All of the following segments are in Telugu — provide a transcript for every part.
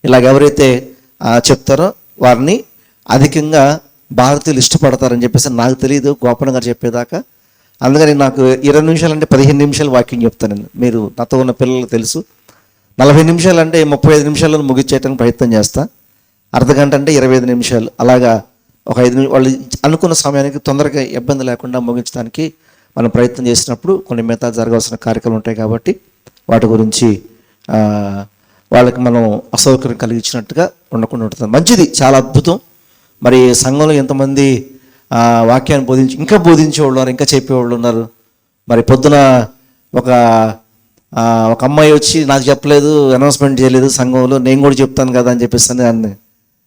ఇలాగ ఎవరైతే చెప్తారో వారిని అధికంగా భారతీయులు ఇష్టపడతారని చెప్పేసి నాకు తెలియదు, గోపన్ గారు చెప్పేదాకా. అందుకని నాకు 20 నిమిషాలు అంటే 15 నిమిషాలు వాకింగ్ చెప్తాను నేను. మీరు నాతో ఉన్న పిల్లలకు తెలుసు, 40 నిమిషాలు అంటే 35 నిమిషాలను ముగించేయడానికి ప్రయత్నం చేస్తా. అర్ధగంట అంటే 25 నిమిషాలు, అలాగా ఒక 5 నిమిషాలు వాళ్ళు అనుకున్న సమయానికి తొందరగా ఇబ్బంది లేకుండా ముగించడానికి మనం ప్రయత్నం చేసినప్పుడు కొన్ని మిగతా జరగాల్సిన కార్యక్రమాలు ఉంటాయి కాబట్టి వాటి గురించి వాళ్ళకి మనం అసౌకర్యం కలిగించినట్టుగా ఉండకుండా ఉంటుంది. మంచిది, చాలా అద్భుతం. మరి సంఘంలో ఎంతమంది వాక్యాన్ని ఇంకా బోధించేవాళ్ళు ఉన్నారు, ఇంకా చెప్పేవాళ్ళు ఉన్నారు. మరి పొద్దున ఒక అమ్మాయి వచ్చి నాకు చెప్పలేదు, అనౌన్స్మెంట్ చేయలేదు సంఘంలో, నేను కూడా చెప్తాను కదా అని చెప్పేసి అన్ని.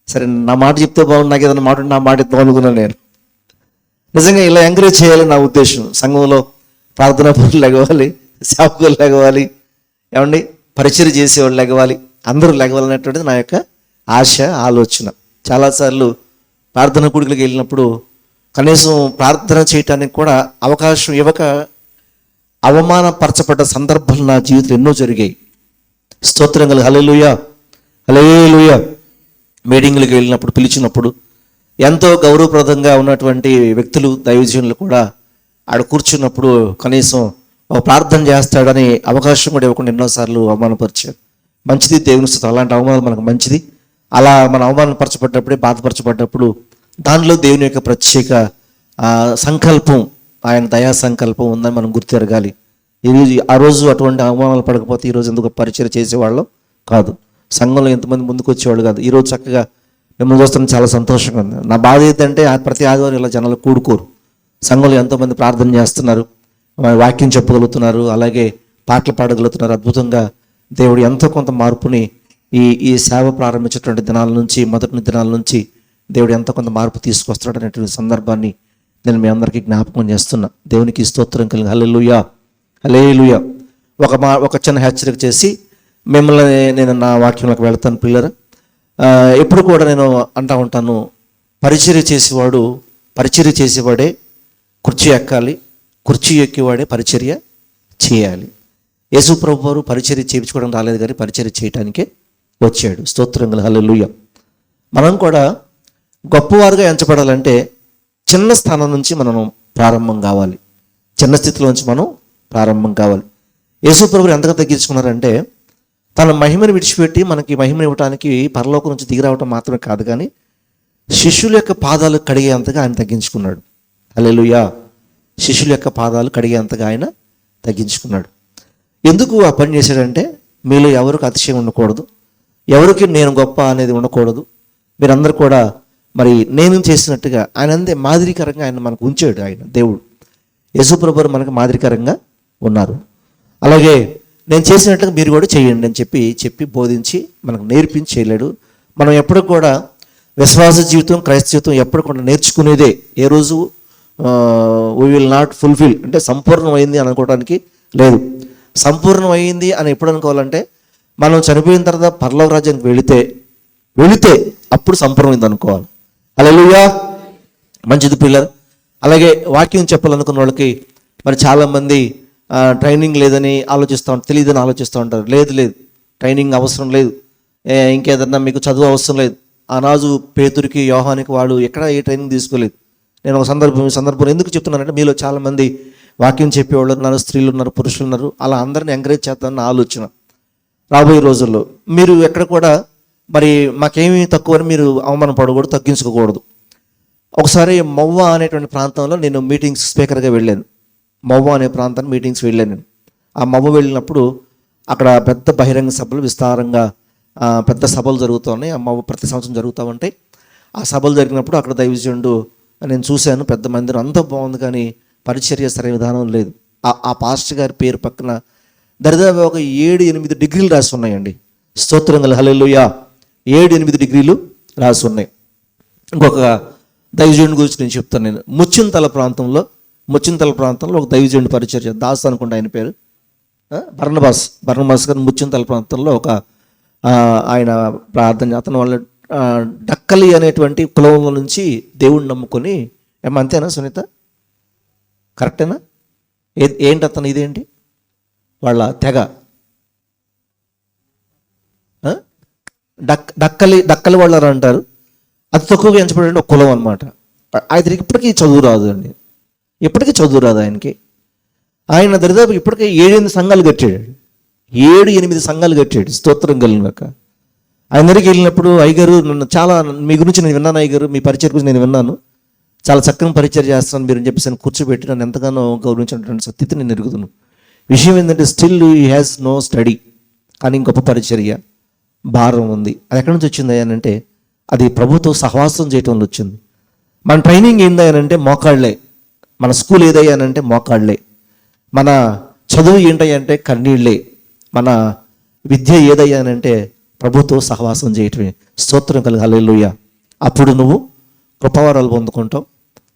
సరే నా మాట చెప్తే బాగుంది, నాకు ఏదైనా మాట నా మాట ఇద్దాం అనుకున్నాను నేను. నిజంగా ఇలా ఎంకరేజ్ చేయాలని నా ఉద్దేశం. సంఘంలో ప్రార్థనా పనులు లెగవాలి, సేవకులు లెగవాలి, ఏమండి పరిచయం చేసేవాళ్ళు లెగవాలి, అందరూ లెగవాలనేటువంటిది నా యొక్క ఆశ, ఆలోచన. చాలాసార్లు ప్రార్థన కూడికలకు వెళ్ళినప్పుడు కనీసం ప్రార్థన చేయటానికి కూడా అవకాశం ఇవ్వక అవమానపరచబడ్డ సందర్భాలు నా జీవితంలో ఎన్నో జరిగాయి. స్తోత్రం కలుగు. హల్లెలూయా, హల్లెలూయా. మీటింగ్లకు వెళ్ళినప్పుడు, పిలిచినప్పుడు ఎంతో గౌరవప్రదంగా ఉన్నటువంటి వ్యక్తులు, దైవజనులు కూడా ఆడ కూర్చున్నప్పుడు కనీసం ఒక ప్రార్థన చేస్తాడని అవకాశం కూడా ఇవ్వకుండా ఎన్నోసార్లు అవమానపరిచారు. మంచిది, దేవుని స్తుతి. అలాంటి అవమానాలు మనకు మంచిది. అలా మన అవమానపరచబడ్డప్పుడే, బాధపరచబడ్డప్పుడు దానిలో దేవుని యొక్క ప్రత్యేక సంకల్పం, ఆయన దయా సంకల్పం ఉందని మనం గుర్తెరగాలి. ఈరోజు ఆ రోజు అటువంటి అవమానాలు పడకపోతే ఈరోజు ఎందుకు పరిచయం చేసేవాళ్ళం కాదు, సంఘంలో ఎంతమంది ముందుకు వచ్చేవాళ్ళు కాదు. ఈరోజు చక్కగా మిమ్మల్ని చూస్తాను, చాలా సంతోషంగా ఉంది. నా బాధ ఏంటంటే ప్రతి ఆదివారం ఇలా జనాలు కూడుకోరు. సంఘంలో ఎంతోమంది ప్రార్థన చేస్తున్నారు, వాక్యం చెప్పగలుగుతున్నారు, అలాగే పాటలు పాడగలుగుతున్నారు. అద్భుతంగా దేవుడు ఎంతో కొంత మార్పుని ఈ సేవ ప్రారంభించేటువంటి దినాల నుంచి, మొదటి దినాల నుంచి దేవుడు ఎంతో కొంత మార్పు తీసుకొస్తాడు అనేటువంటి సందర్భాన్ని నేను మీ అందరికీ జ్ఞాపకం చేస్తున్నా. దేవునికి స్తోత్రం కలిగి. హల్లెలూయా, హల్లెలూయా. ఒక చిన్న హెచ్చరిక చేసి మిమ్మల్ని నేను నా వాక్యంలోకి వెళ్తాను పిల్లరా. ఎప్పుడు కూడా నేను అంటూ ఉంటాను, పరిచర్య చేసేవాడే కుర్చీ ఎక్కాలి, కుర్చీ ఎక్కేవాడే పరిచర్య చేయాలి. యేసు ప్రభు వారు పరిచర్య చేయించుకోవడం రాలేదు కానీ పరిచర్య చేయటానికే వచ్చాడు. స్తోత్రం కలుగు. హల్లెలూయా. మనం కూడా గొప్పవారుగా ఎంచబడాలంటే చిన్న స్థానం నుంచి మనం ప్రారంభం కావాలి, చిన్న స్థితిలోంచి మనం ప్రారంభం కావాలి. యేసు ప్రభువు ఎంతగా తగ్గించుకున్నారంటే తన మహిమను విడిచిపెట్టి మనకి మహిమను ఇవ్వడానికి పరలోకం నుంచి దిగిరావటం మాత్రమే కాదు, కానీ శిష్యుల యొక్క పాదాలు కడిగేంతగా ఆయన తగ్గించుకున్నాడు. హల్లెలూయా. శిష్యుల యొక్క పాదాలు కడిగేంతగా ఆయన తగ్గించుకున్నాడు. ఎందుకు ఆ పని చేశాడంటే మీలో ఎవరికి అతిశయం ఉండకూడదు, ఎవరికి నేను గొప్ప అనేది ఉండకూడదు. మీరందరూ కూడా మరి నేను చేసినట్టుగా ఆయన అంతే మాదిరికరంగా ఆయన మనకు ఉంచాడు. ఆయన దేవుడు యేసు ప్రభువు మనకు మాదిరికరంగా ఉన్నారు. అలాగే నేను చేసినట్టుగా మీరు కూడా చేయండి అని చెప్పి బోధించి మనకు నేర్పించి చేయలేడు. మనం ఎప్పుడు కూడా విశ్వాస జీవితం, క్రైస్తవ జీవితం ఎప్పుడు కూడా నేర్చుకునేదే. ఏ రోజు వీ విల్ నాట్ ఫుల్ఫిల్ అంటే సంపూర్ణమైంది అని అనుకోవడానికి లేదు. సంపూర్ణమైంది అని ఎప్పుడు అనుకోవాలంటే మనం చనిపోయిన తర్వాత పరలోక రాజ్యానికి వెళితే అప్పుడు సంపూర్ణమైంది అనుకోవాలి. హల్లెలూయా. మంచిది పిల్లలు. అలాగే వాక్యం చెప్పాలనుకున్న వాళ్ళకి మరి చాలామంది ట్రైనింగ్ లేదని తెలియదని ఆలోచిస్తూ ఉంటారు. లేదు ట్రైనింగ్ అవసరం లేదు, ఇంకేదన్నా మీకు చదువు అవసరం లేదు. ఆనాజు పేతురికి, యోహానికి వాళ్ళు ఎక్కడ ఏ ట్రైనింగ్ తీసుకోలేదు. నేను ఒక సందర్భం ఎందుకు చెప్తున్నానంటే మీలో చాలామంది వాక్యం చెప్పేవాళ్ళు ఉన్నారు, స్త్రీలు ఉన్నారు, పురుషులు ఉన్నారు. అలా అందరిని ఎంకరేజ్ చేద్దామన్న ఆలోచన. రాబోయే రోజుల్లో మీరు ఎక్కడ కూడా మరి మాకేమీ తక్కువని మీరు అవమానం పడకూడదు, తగ్గించుకోకూడదు. ఒకసారి మవ్వ అనేటువంటి ప్రాంతంలో నేను మీటింగ్స్ స్పీకర్గా వెళ్ళాను. మవ్వ అనే ప్రాంతాన్ని మీటింగ్స్ వెళ్ళాను నేను. ఆ మవ్వ వెళ్ళినప్పుడు అక్కడ పెద్ద బహిరంగ సభలు, విస్తారంగా పెద్ద సభలు జరుగుతూ ఉన్నాయి. ఆ మవ్వ ప్రతి సంవత్సరం జరుగుతూ ఉంటాయి. ఆ సభలు జరిగినప్పుడు అక్కడ దైవజనుడు నేను చూశాను, పెద్ద మందిరం అంతా బాగుంది, కానీ పరిచర్య సరైన విధానం లేదు. ఆ పాస్టర్ గారి పేరు పక్కన దరిదాపు ఒక 7-8 డిగ్రీలు రాసి ఉన్నాయండి. స్తోత్రం కలుగు. హల్లెలూయా. 7-8 డిగ్రీలు రాసి ఉన్నాయి. ఇంకొక దైవజనుడి గురించి నేను చెప్తాను. నేను ముచ్చింతల ప్రాంతంలో ఒక దైవజనుడి పరిచర్య, దాస్ అనుకుంటా ఆయన పేరు, బర్నబాస్ గారు. ముచ్చింతల ప్రాంతంలో ఒక ఆయన ప్రార్థన, అతను వాళ్ళ డక్కలి అనేటువంటి కులంలో నుంచి దేవుడిని నమ్ముకొని, అంతేనా సునీత? కరెక్టేనా? ఏంటి అతను ఇదేంటి వాళ్ళ తెగ? డక్కలి వాళ్ళు అని అంటారు. అతి తక్కువగా ఎంచబడే ఒక కులం అనమాట. ఆయన ఇప్పటికీ చదువు రాదు అండి, ఇప్పటికీ చదువు రాదు ఆయనకి. ఆయన దరిదాపు ఇప్పటికే 7-8 సంఘాలు కట్టాడు, 7-8 సంఘాలు కట్టాడు. స్తోత్రం కలిగినాక ఆయన దగ్గరికి వెళ్ళినప్పుడు, అయ్యగారు నన్ను చాలా మీ గురించి నేను విన్నాను, అయ్యగారు మీ పరిచయం గురించి నేను విన్నాను, చాలా చక్కని పరిచయం చేస్తాను మీరు అని చెప్పేసి ఆయన కూర్చోబెట్టి నన్ను ఎంతగానో గౌరవించినటువంటి స్థితి నేను ఎరుగుతున్నాను. విషయం ఏంటంటే still he has no study, కానీ గొప్ప పరిచర్య భారం ఉంది. అది ఎక్కడి నుంచి వచ్చింది అంటే అది ప్రభుత్వం సహవాసం చేయటం వల్ల వచ్చింది. మన ట్రైనింగ్ ఏందయ్యానంటే మోకాళ్ళే, మన స్కూల్ ఏదయ్యానంటే మోకాళ్ళే, మన చదువు ఏంటయ్యంటే కన్నీళ్ళే, మన విద్య ఏదయ్యానంటే ప్రభుత్వ సహవాసం చేయటమే. స్తోత్రం కలిగి హల్లెలూయా. అప్పుడు నువ్వు కృపావరాలు పొందుకుంటావు,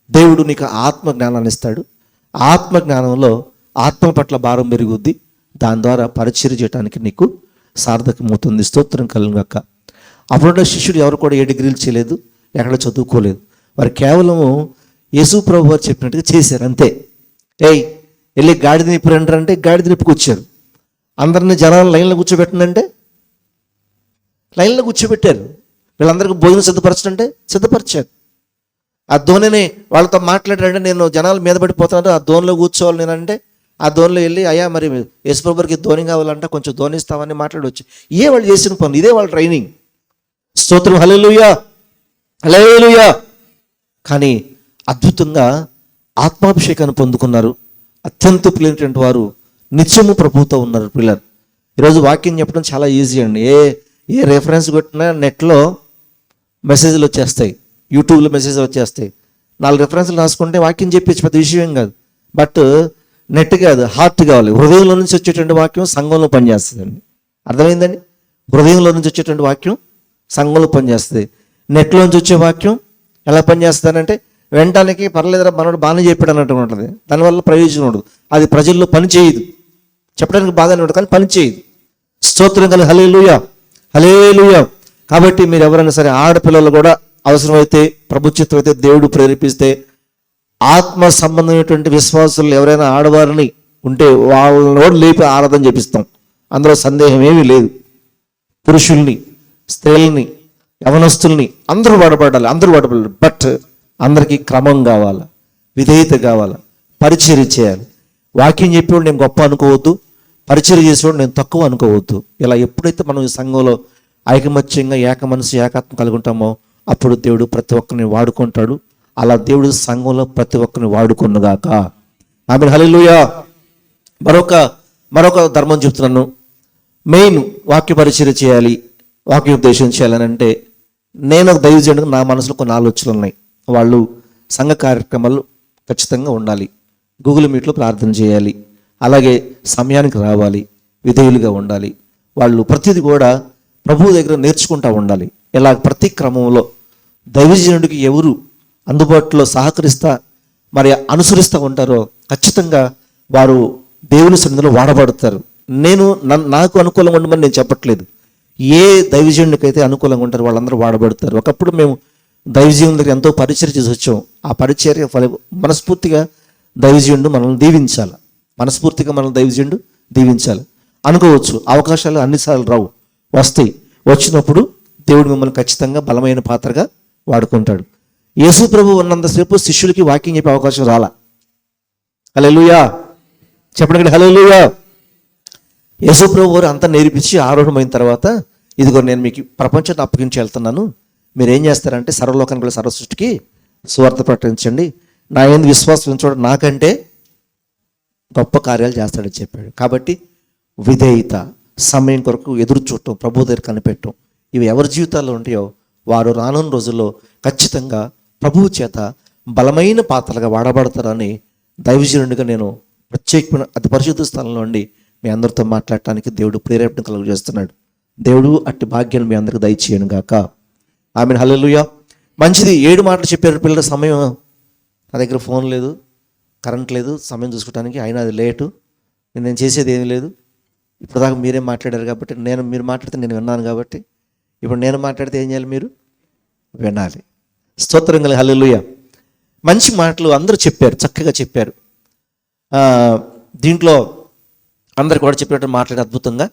దేవుడు నీకు ఆత్మ జ్ఞానాన్ని ఇస్తాడు. ఆత్మ జ్ఞానంలో ఆత్మ పట్ల భారం పెరుగుద్ది, దాని ద్వారా పరిచర్య చేయడానికి నీకు సార్థకమవుతుంది. స్తోత్రం కలిగాక. అప్పుడున్న శిష్యుడు ఎవరు కూడా 7 డిగ్రీలు చేయలేదు, ఎక్కడ చదువుకోలేదు. వారు కేవలము యేసు ప్రభు వారు చెప్పినట్టుగా చేశారు అంతే. వెళ్ళి గాడిద నిప్పు అంటే గాడిద నిప్పుకొచ్చారు. అందరినీ జనాలు లైన్లో కూర్చోబెట్టనంటే లైన్లో కూర్చోబెట్టారు. వీళ్ళందరికీ భోజనం సిద్ధపరచడంటే సిద్ధపరిచారు. ఆ ధోనిని వాళ్ళతో మాట్లాడారంటే నేను జనాలు మీద పడిపోతాను, ఆ ధోనిలో కూర్చోవాలి నేనంటే ఆ ధోనిలో వెళ్ళి అయ్యా మరి యేసుప్రభుకి ధోని కావాలంటే కొంచెం ధోని ఇస్తామని మాట్లాడవచ్చు. ఇదే వాళ్ళు చేసిన పనులు, ఇదే వాళ్ళ ట్రైనింగ్. స్తోత్రం హల్లెలూయా, హల్లెలూయా. కానీ అద్భుతంగా ఆత్మాభిషేకాన్ని పొందుకున్నారు. అత్యంత ప్రియులైనటువంటి వారు నిత్యము ప్రభువుతో ఉన్నారు. పిల్లలు ఈరోజు వాక్యం చెప్పడం చాలా ఈజీ అండి. ఏ రెఫరెన్స్ కొట్టినా నెట్లో మెసేజ్లు వచ్చేస్తాయి, యూట్యూబ్లో మెసేజ్లు వచ్చేస్తాయి. 4 రెఫరెన్స్లు రాసుకుంటే వాక్యం చెప్పేసి పెద్ద విషయం కాదు. బట్ నెట్ కాదు, హార్ట్ కావాలి. హృదయంలో నుంచి వచ్చేటువంటి వాక్యం సంఘంలో పనిచేస్తుందండి. అర్థమైందండి? హృదయంలో నుంచి వచ్చేటువంటి వాక్యం సంఘంలో పనిచేస్తుంది. నెట్లో నుంచి వచ్చే వాక్యం ఎలా పనిచేస్తుందంటే వెంటానికి పర్లేదురా మనోడు బాగానే చెప్పాడు అన్నట్టు ఉంటుంది, దానివల్ల ప్రయోజనం ఉండదు. అది ప్రజల్లో పని చేయదు, చెప్పడానికి బాగానే ఉంటుంది కానీ పని చేయదు. స్తోత్రం కలిగి హల్లెలూయా, హల్లెలూయా. కాబట్టి మీరు ఎవరైనా సరే ఆడపిల్లలు కూడా అవసరమైతే ప్రభుత్వం అయితే దేవుడు ప్రేరేపిస్తే ఆత్మ సంబంధమైనటువంటి విశ్వాసులు ఎవరైనా ఆడవారిని ఉంటే వాళ్ళని లేపి ఆరాధన చేపిస్తాం, అందులో సందేహం ఏమీ లేదు. పురుషుల్ని, స్త్రీలని, యవనస్తుల్ని అందరూ వాడబడాలి, అందరూ వాడబడాలి. బట్ అందరికీ క్రమం కావాలి, విధేయత కావాలి, పరిచర్య చేయాలి. వాక్యం చెప్పేవాడు నేను గొప్ప అనుకోవద్దు, పరిచర్య చేసేవాడు నేను తక్కువ అనుకోవద్దు. ఇలా ఎప్పుడైతే మనం ఈ సంఘంలో ఐకమత్యంగా ఏక మనసు ఏకాత్మ కలిగి ఉంటామో అప్పుడు దేవుడు ప్రతి ఒక్కరిని వాడుకుంటాడు. అలా దేవుడు సంఘంలో ప్రతి ఒక్కరిని వాడుకొనుగాక. ఆమేన్, హల్లెలూయా. మరొక ధర్మం చెప్తున్నాను. మెయిన్ వాక్య పరిచర్య చేయాలి, వాక్యోపదేశం చేయాలని అంటే నేను ఒక దైవజనుడిగా నా మనసులో కొన్ని ఆలోచనలు ఉన్నాయి. వాళ్ళు సంఘ కార్యక్రమాలు ఖచ్చితంగా ఉండాలి, గూగుల్ మీట్లో ప్రార్థన చేయాలి, అలాగే సమయానికి రావాలి, విధేయులుగా ఉండాలి. వాళ్ళు ప్రతిదీ కూడా ప్రభువు దగ్గర నేర్చుకుంటూ ఉండాలి. ఇలా ప్రతి క్రమంలో దైవజనుడికి ఎవరు అందుబాటులో సహకరిస్తా మరి అనుసరిస్తూ ఉంటారో ఖచ్చితంగా వారు దేవుని సన్నిధిలో వాడబడతారు. నాకు అనుకూలంగా ఉండమని నేను చెప్పట్లేదు, ఏ దైవజనుడికైతే అనుకూలంగా ఉంటారో వాళ్ళందరూ వాడబడతారు. ఒకప్పుడు మేము దైవజనుల దగ్గర ఎంతో పరిచర్య చేసి వచ్చాం. ఆ పరిచర్య మనస్ఫూర్తిగా దైవజనుడు మనల్ని దీవించాలి, మనస్ఫూర్తిగా మనల్ని దైవజనుడు దీవించాలి. అనుకోవచ్చు అవకాశాలు అన్నిసార్లు రావు, వస్తాయి. వచ్చినప్పుడు దేవుడు మిమ్మల్ని ఖచ్చితంగా బలమైన పాత్రగా వాడుకుంటాడు. యేసు ప్రభు ఉన్నంతసేపు శిష్యులకి వాక్యం చెప్పే అవకాశం రాలా. హల్లెలూయా, చెప్పండి హల్లెలూయా. యేసు ప్రభు వారు అంతా నేర్పించి ఆరోహణమైన తర్వాత ఇదిగో నేను మీకు ప్రపంచాన్ని అప్పగించి వెళ్తున్నాను, మీరు ఏం చేస్తారంటే సర్వలోకానికి సర్వ సృష్టికి సువార్త ప్రకటించండి, నా యందు విశ్వాసం ఉంచడం నాకంటే గొప్ప కార్యాలు చేస్తాడని చెప్పాడు. కాబట్టి విధేయత, సమయం కొరకు ఎదురు చూడటం, ప్రభు దగ్గర కనిపెట్టడం, ఇవి ఎవరి జీవితాల్లో ఉంటాయో వారు రానున్న రోజుల్లో ఖచ్చితంగా ప్రభువు చేత బలమైన పాత్రలుగా వాడబడతారని దైవజనుడిగా నేను ప్రత్యేకమైన అతి పరిశుద్ధ స్థలంలో నుండి మీ అందరితో మాట్లాడటానికి దేవుడు ప్రేరేపణ కలుగజేస్తున్నాడు. దేవుడు అట్టి భాగ్యాన్ని మీ అందరికి దయచేయను గాక. ఆమేన్, హల్లెలూయా. మంచిది, 7 మాటలు చెప్పారు పిల్లల. సమయం నా దగ్గర ఫోన్ లేదు, కరెంట్ లేదు, సమయం చూసుకోవడానికి, అయినా అది లేటు. నేను చేసేది ఏమీ లేదు. ఇప్పుడు దాకా మీరే మాట్లాడారు కాబట్టి మీరు మాట్లాడితే నేను విన్నాను కాబట్టి ఇప్పుడు నేను మాట్లాడితే ఏం చేయాలి? మీరు వినాలి. స్తోత్రం కలిగి హల్లెలూయా. మంచి మాటలు అందరూ చెప్పారు, చక్కగా చెప్పారు. దీంట్లో అందరు కూడా చెప్పినట్టు మాట్లాడి అద్భుతంగా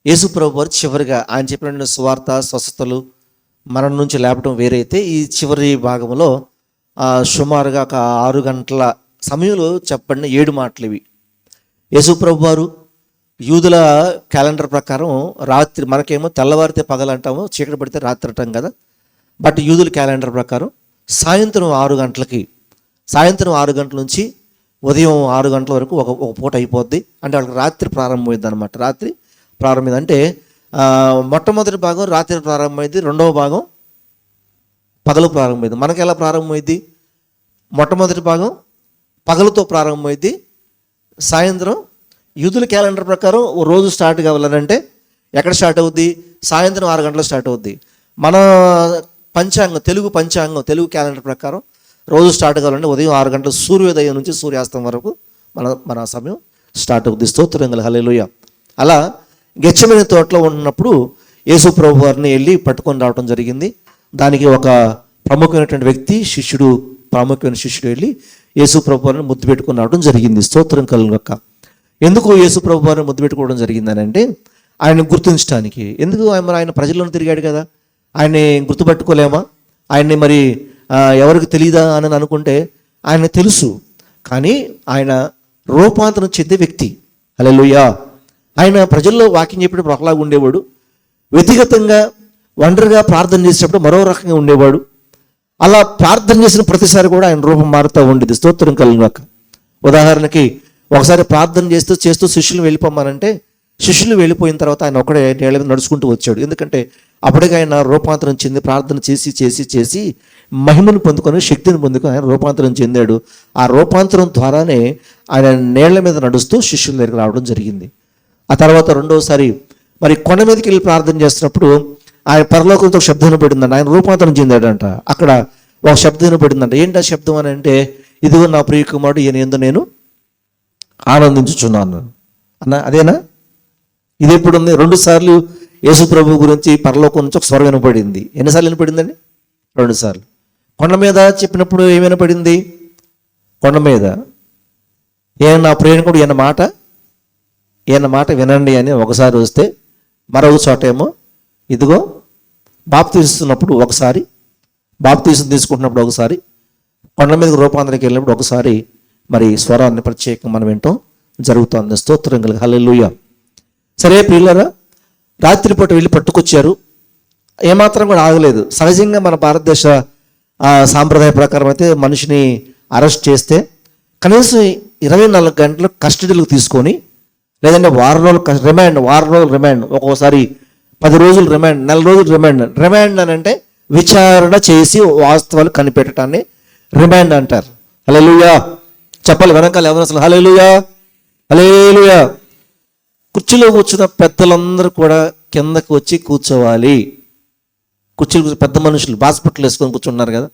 యేసు ప్రభు వారు చివరిగా ఆయన చెప్పిన సువార్త, స్వస్థతలు, మరణం నుంచి లేపడం వేరైతే ఈ చివరి భాగంలో సుమారుగా ఒక 6 గంటల సమయంలో చెప్పండి 7 మాటలు ఇవి. యేసు ప్రభు వారు యూదుల క్యాలెండర్ ప్రకారం రాత్రి, మనకేమో తెల్లవారితే పగలు అంటాము, చీకటి పడితే రాత్రి అంటాం కదా. బట్ యూదుల క్యాలెండర్ ప్రకారం సాయంత్రం 6 గంటలకి, సాయంత్రం 6 గంటల నుంచి ఉదయం 6 గంటల వరకు ఒక పూట అయిపోద్ది. అంటే వాళ్ళకి రాత్రి ప్రారంభమైంది అనమాట. రాత్రి ప్రారంభమైంది అంటే మొట్టమొదటి భాగం రాత్రి ప్రారంభమైంది, రెండవ భాగం పగలు ప్రారంభమైంది. మనకి ఎలా ప్రారంభమైంది? మొట్టమొదటి భాగం పగలుతో ప్రారంభమైంది, సాయంత్రం యూదుల క్యాలెండర్ ప్రకారం రోజు స్టార్ట్ కావాలంటే ఎక్కడ స్టార్ట్ అవుద్ది? సాయంత్రం 6 గంటలకు స్టార్ట్ అవుద్ది. మన పంచాంగం, తెలుగు క్యాలెండర్ ప్రకారం రోజు స్టార్ట్ కావాలంటే ఉదయం 6 గంటల సూర్యోదయం నుంచి సూర్యాస్తం వరకు మన సమయం స్టార్ట్ అవుద్ది. స్తోత్రం కల హల్లెలూయా. అలా గెత్సేమనే తోటలో ఉన్నప్పుడు యేసు ప్రభు వారిని వెళ్ళి పట్టుకొని రావడం జరిగింది. దానికి ఒక ప్రముఖమైనటువంటి వ్యక్తి, ప్రాముఖ్యమైన శిష్యుడు వెళ్ళి యేసు ప్రభు వారిని ముద్దు పెట్టుకొని రావడం జరిగింది. స్తోత్రం కలుగాక. ఎందుకు యేసు ప్రభు వారిని ముద్దు పెట్టుకోవడం జరిగిందని అంటే ఆయన గుర్తించడానికి. ఎందుకు? ఆయన ప్రజల్లోనే తిరిగాడు కదా, ఆయన్ని గుర్తుపట్టుకోలేమా? ఆయన్ని మరి ఎవరికి తెలియదా అని అనుకుంటే ఆయన తెలుసు, కానీ ఆయన రూపాంతరం చెందే వ్యక్తి. హల్లెలూయా. ఆయన ప్రజల్లో వాక్యం చెప్పేటప్పుడు ఒకలాగా ఉండేవాడు, వ్యక్తిగతంగా ఒంటరిగా ప్రార్థన చేసేటప్పుడు మరో రకంగా ఉండేవాడు. అలా ప్రార్థన చేసిన ప్రతిసారి కూడా ఆయన రూపం మారుతూ ఉండేది. స్తోత్రం కలుగాక. ఉదాహరణకి ఒకసారి ప్రార్థన చేస్తూ శిష్యులు వెళ్ళిపోమానంటే శిష్యులు వెళ్ళిపోయిన తర్వాత ఆయన ఒక్కడే నేల మీద నడుచుకుంటూ వచ్చాడు. ఎందుకంటే అప్పటికే ఆయన రూపాంతరం చెంది ప్రార్థన చేసి మహిమను పొందుకొని, శక్తిని పొందుకొని ఆయన రూపాంతరం చెందాడు. ఆ రూపాంతరం ద్వారానే ఆయన నేళ్ల మీద నడుస్తూ శిష్యుల దగ్గరికి రావడం జరిగింది. ఆ తర్వాత రెండోసారి మరి కొండ మీదకి వెళ్ళి ప్రార్థన చేస్తున్నప్పుడు ఆయన పరలోకంతో ఒక శబ్దం వినపడిందంట. ఆయన రూపాంతరం చెందాడంట. అక్కడ ఒక శబ్దం వినపడిందంట. ఏంటి ఆ శబ్దం అని అంటే, ఇదిగో నా ప్రియ కుమారుడు, ఈయన యందు నేను ఆనందించుచున్నాను అన్న. అదేనా? ఇది ఎప్పుడు ఉంది? 2 సార్లు యేసు ప్రభు గురించి పరలోకం నుంచి ఒక స్వరం వినపడింది. ఎన్నిసార్లు వినపడిందండి? 2 సార్లు. కొండ మీద చెప్పినప్పుడు ఏమి వినపడింది? కొండ మీద నా ప్రియునికుడు ఈయన మాట వినండి అని ఒకసారి వస్తే, మరొక చోట ఏమో ఇదిగో బాప్తీస్తున్నప్పుడు ఒకసారి, బాప్తీసం తీసుకుంటున్నప్పుడు ఒకసారి, కొండ మీదకి రూపాంతరికి వెళ్ళినప్పుడు ఒకసారి మరి స్వరాన్ని ప్రత్యేకంగా మనం వింటాం జరుగుతుంది. స్తోత్రం కలుగు హల్లెలూయా. సరే ప్రియులారా, రాత్రిపూట వెళ్ళి పట్టుకొచ్చారు. ఏమాత్రం కూడా ఆగలేదు. సహజంగా మన భారతదేశ సాంప్రదాయ ప్రకారం అయితే మనిషిని అరెస్ట్ చేస్తే కనీసం 24 గంటలు కస్టడీలకు తీసుకొని, లేదంటే వారం రోజులు రిమాండ్, ఒక్కోసారి 10 రోజులు రిమాండ్, 4 రోజులు రిమాండ్ అని అంటే విచారణ చేసి వాస్తవాలు కనిపెట్టడాన్ని రిమాండ్ అంటారు. హల్లెలూయా చెప్పాలి. వెనకాల ఎవరు అసలు? హల్లెలూయా, హల్లెలూయా. కుర్చీలో కూర్చున్న పెద్దలందరూ కూడా కిందకు వచ్చి కూర్చోవాలి. కుర్చీలు పెద్ద మనుషులు హాస్పిటల్ వేసుకొని కూర్చున్నారు కదా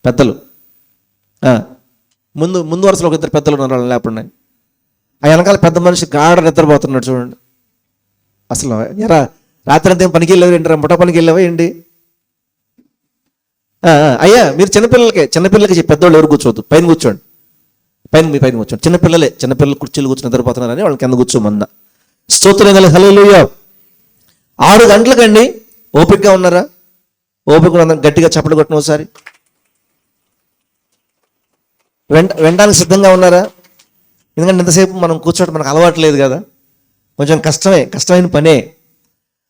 పెద్దలు. ముందు వరుసలో ఒక 2 పెద్దలు ఉన్నారు, వాళ్ళు లేకుండా. ఆ వెనకాల పెద్ద మనిషి గాఢ నిద్రపోతున్నాడు చూడండి. అసలు ఎరా రాత్రి అంతా ఏం పనికి వెళ్ళావు ఏంటి? ముఠా పనికి వెళ్ళావా ఏంటి? అయ్యా మీరు చిన్నపిల్లలకి పెద్దవాళ్ళు ఎవరు కూర్చోవద్దు, పైన కూర్చోండి, పైన కూర్చోండి. చిన్నపిల్లలు కుర్చీలు కూర్చొని నిద్రపోతున్నారని వాళ్ళకి కింద కూర్చోమన్నా. స్తోత్రం కలుగు హల్లెలూయా. 6 గంటలకండి. ఓపికగా ఉన్నారా? ఓపిక గట్టిగా చప్పట్లు కొట్టిన ఒకసారి. వినడానికి సిద్ధంగా ఉన్నారా? ఎందుకంటే ఇంతసేపు మనం కూర్చోవడం మనకు అలవాటు లేదు కదా, కొంచెం కష్టమైన పనే.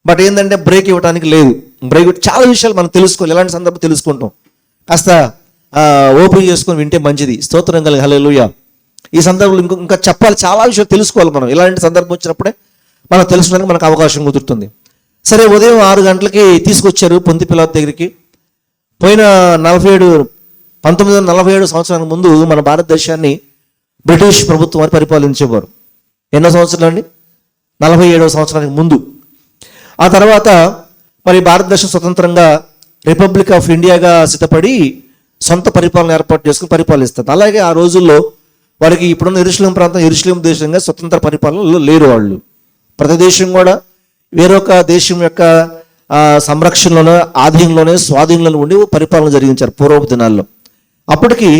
బట్ ఏంటంటే బ్రేక్ ఇవ్వడానికి లేదు. బ్రేక్ చాలా విషయాలు మనం తెలుసుకోవాలి. ఎలాంటి సందర్భం తెలుసుకుంటాం, కాస్త ఓపిక చేసుకొని వింటే మంచిది. స్తోత్రం కలుగు హల్లెలూయా. ఈ సందర్భంలో ఇంకా చెప్పాలి, చాలా విషయాలు తెలుసుకోవాలి మనం. ఇలాంటి సందర్భం వచ్చినప్పుడే మనం తెలుసుకోవడానికి మనకు అవకాశం కుదురుతుంది. సరే, ఉదయం 6 గంటలకి తీసుకొచ్చారు పొంతి పిలాతు దగ్గరికి. పోయిన 1947 సంవత్సరానికి ముందు మన భారతదేశాన్ని బ్రిటిష్ ప్రభుత్వం వారు పరిపాలించేవారు. ఎన్నో సంవత్సరాలు అండి? 47వ సంవత్సరానికి ముందు. ఆ తర్వాత మరి భారతదేశం స్వతంత్రంగా రిపబ్లిక్ ఆఫ్ ఇండియాగా సిద్ధపడి సొంత పరిపాలన ఏర్పాటు చేసుకుని పరిపాలిస్తారు. అలాగే ఆ రోజుల్లో వారికి ఇప్పుడున్న యెరూషలేం దేశంగా స్వతంత్ర పరిపాలనలో లేరు వాళ్ళు. ప్రతి దేశం కూడా వేరొక దేశం యొక్క సంరక్షణలోనే, ఆధీనంలోనే, స్వాధీనంలోనే ఉండి పరిపాలన జరిగించారు పూర్వపు దినాల్లో. అప్పటికి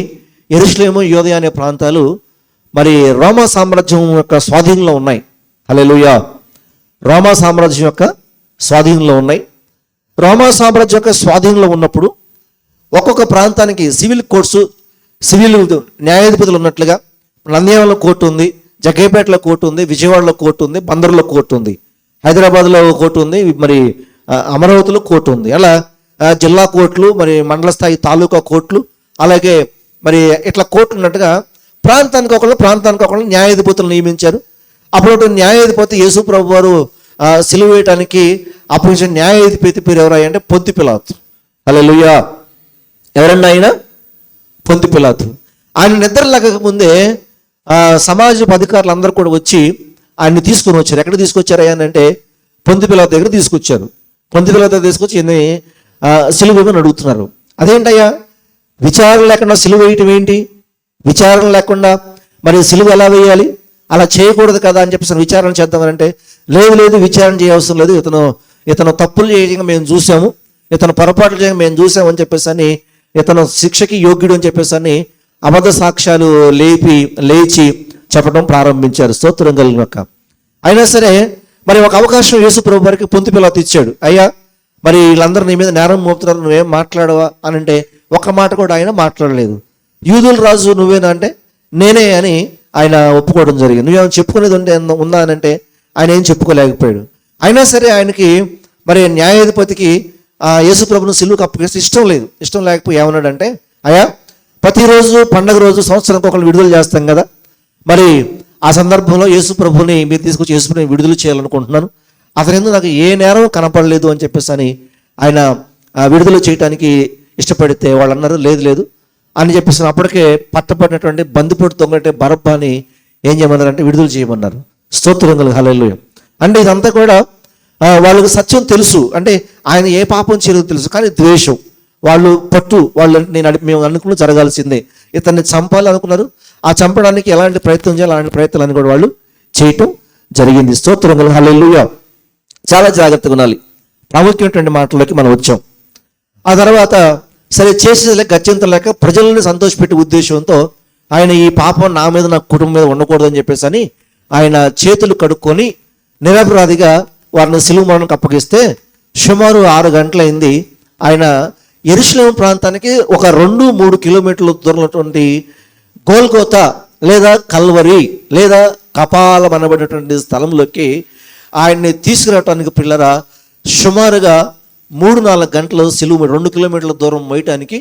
యెరూషలేము, యోదయ అనే ప్రాంతాలు మరి రోమా సామ్రాజ్యం యొక్క స్వాధీనంలో ఉన్నాయి. హల్లెలూయా. రోమా సామ్రాజ్యం యొక్క స్వాధీనంలో ఉన్నాయి. రోమా సామ్రాజ్యం యొక్క స్వాధీనంలో ఉన్నప్పుడు ఒక్కొక్క ప్రాంతానికి సివిల్ కోర్ట్స్, సివిల్ న్యాయాధిపతులు ఉన్నట్లుగా నంద్యాలలో కోర్టు ఉంది, జగ్గైపేటలో కోర్టు ఉంది, విజయవాడలో కోర్టు ఉంది, బందర్లో కోర్టు ఉంది, హైదరాబాద్లో కోర్టు ఉంది, మరి అమరావతిలో కోర్టు ఉంది. అలా జిల్లా కోర్టులు, మరి మండల స్థాయి తాలూకా కోర్టులు, అలాగే మరి ఇట్లా కోర్టు ఉన్నట్టుగా ప్రాంతానికి ఒకళ్ళు న్యాయాధిపతులు నియమించారు. అప్పుడు న్యాయాధిపతి యేసు ప్రభు వారు సిలువ వేయటానికి అప్పగించిన న్యాయాధిపతి పేరు ఎవరయ్యా అంటే పొంతి పిలాతు. హల్లెలూయా. ఎవరన్నా ఆయన? పొంతి పిలాతు. ఆయన నిద్ర లేకముందే సమాజపు అధికారులు అందరూ కూడా వచ్చి ఆయన్ని తీసుకొని వచ్చారు. ఎక్కడ తీసుకొచ్చారు అంటే పొంతి పిలాతు దగ్గర తీసుకొచ్చారు. పొంతి పిలాతు తీసుకొచ్చి ఈయన్ని సిలువ వేయమని అడుగుతున్నారు. అదేంటయ్యా, విచారణ లేకుండా సిలువ వేయటం ఏంటి? విచారణ లేకుండా మరి సిలువ ఎలా వేయాలి? అలా చేయకూడదు కదా అని చెప్పేసి విచారణ చేద్దామనంటే లేదు, విచారణ చేయవసరం లేదు, ఇతను తప్పులు చేయగా మేము చూసాము, ఇతను పొరపాట్లు చేయగా మేము చూసాము అని చెప్పేసి అని, ఇతను శిక్షకి యోగ్యుడు అని చెప్పేసి అని అబద్ధ సాక్ష్యాలు లేచి చెప్పడం ప్రారంభించారు. స్తోత్రం కలిగినక. అయినా సరే మరి ఒక అవకాశం యేసు ప్రభు వారికి పొంతి పిలాతు ఇచ్చాడు. అయ్యా, మరి వీళ్ళందరూ నీ మీద నేరం మోపుతున్నారు, నువ్వేం మాట్లాడవా అని అంటే ఒక్క మాట కూడా ఆయన మాట్లాడలేదు. యూదుల రాజు నువ్వేనా అంటే నేనే అని ఆయన ఒప్పుకోవడం జరిగింది. నువ్వేమైనా చెప్పుకునేది ఉందా అని అంటే ఆయన ఏం చెప్పుకోలేకపోయాడు. అయినా సరే ఆయనకి మరి న్యాయాధిపతికి యేసు ప్రభును సిలువకు అప్పగిస్తే ఇష్టం లేకపోయి ఏమన్నాడంటే, అయ్యా, ప్రతిరోజు పండగ రోజు సంవత్సరానికి ఒకళ్ళు విడుదల చేస్తాం కదా, మరి ఆ సందర్భంలో యేసు ప్రభుని మీరు తీసుకొచ్చి యేసు ప్రభుని విడుదల చేయాలనుకుంటున్నాను, అతని ఎందుకు నాకు ఏ నేరం కనపడలేదు అని చెప్పేసి అని ఆయన విడుదల చేయడానికి ఇష్టపడితే వాళ్ళు అన్నారు లేదు అని చెప్పేసి అప్పటికే పట్టబడినటువంటి బందిపోటు దొంగటే బరబ్బాని ఏం చేయమన్నారు అంటే విడుదల చేయమన్నారు. స్తోత్రం కలుగు. హల్లెలూయా. అంటే ఇదంతా కూడా వాళ్ళకి సత్యం తెలుసు, అంటే ఆయన ఏ పాపం చేయలేదో తెలుసు, కానీ ద్వేషం, వాళ్ళు పట్టు, మేము అనుకున్న జరగాల్సిందే, ఇతన్ని చంపాలి అనుకున్నారు. ఆ చంపడానికి ఎలాంటి ప్రయత్నం చేయాలి అలాంటి ప్రయత్నాలను కూడా వాళ్ళు చేయటం జరిగింది. స్తోత్రం కలుగు. హల్లెలూయా. చాలా జాగ్రత్తగా ఉండాలి. ప్రాముఖ్యమైనటువంటి మాటల్లోకి మనం వచ్చాం. ఆ తర్వాత సరే చేసేది గత్యంతరం లేక ప్రజలను సంతోషపెట్టే ఉద్దేశంతో ఆయన ఈ పాపం నా మీద, నా కుటుంబం మీద ఉండకూడదు అని చెప్పేసి అని ఆయన చేతులు కడుక్కొని నిరపరాధిగా వారిని సిలువ మరణంకి అప్పగిస్తే సుమారు 6 గంటలైంది. ఆయన యెరూషలేము ప్రాంతానికి ఒక 2-3 కిలోమీటర్ల దూరంలో గోల్గోతా లేదా కల్వరి లేదా కపాలం అనబడినటువంటి స్థలంలోకి ఆయన్ని తీసుకురావటానికి పిల్లరా సుమారుగా 3-4 గంటలు సిలువ 2 కిలోమీటర్ల దూరం మోయటానికి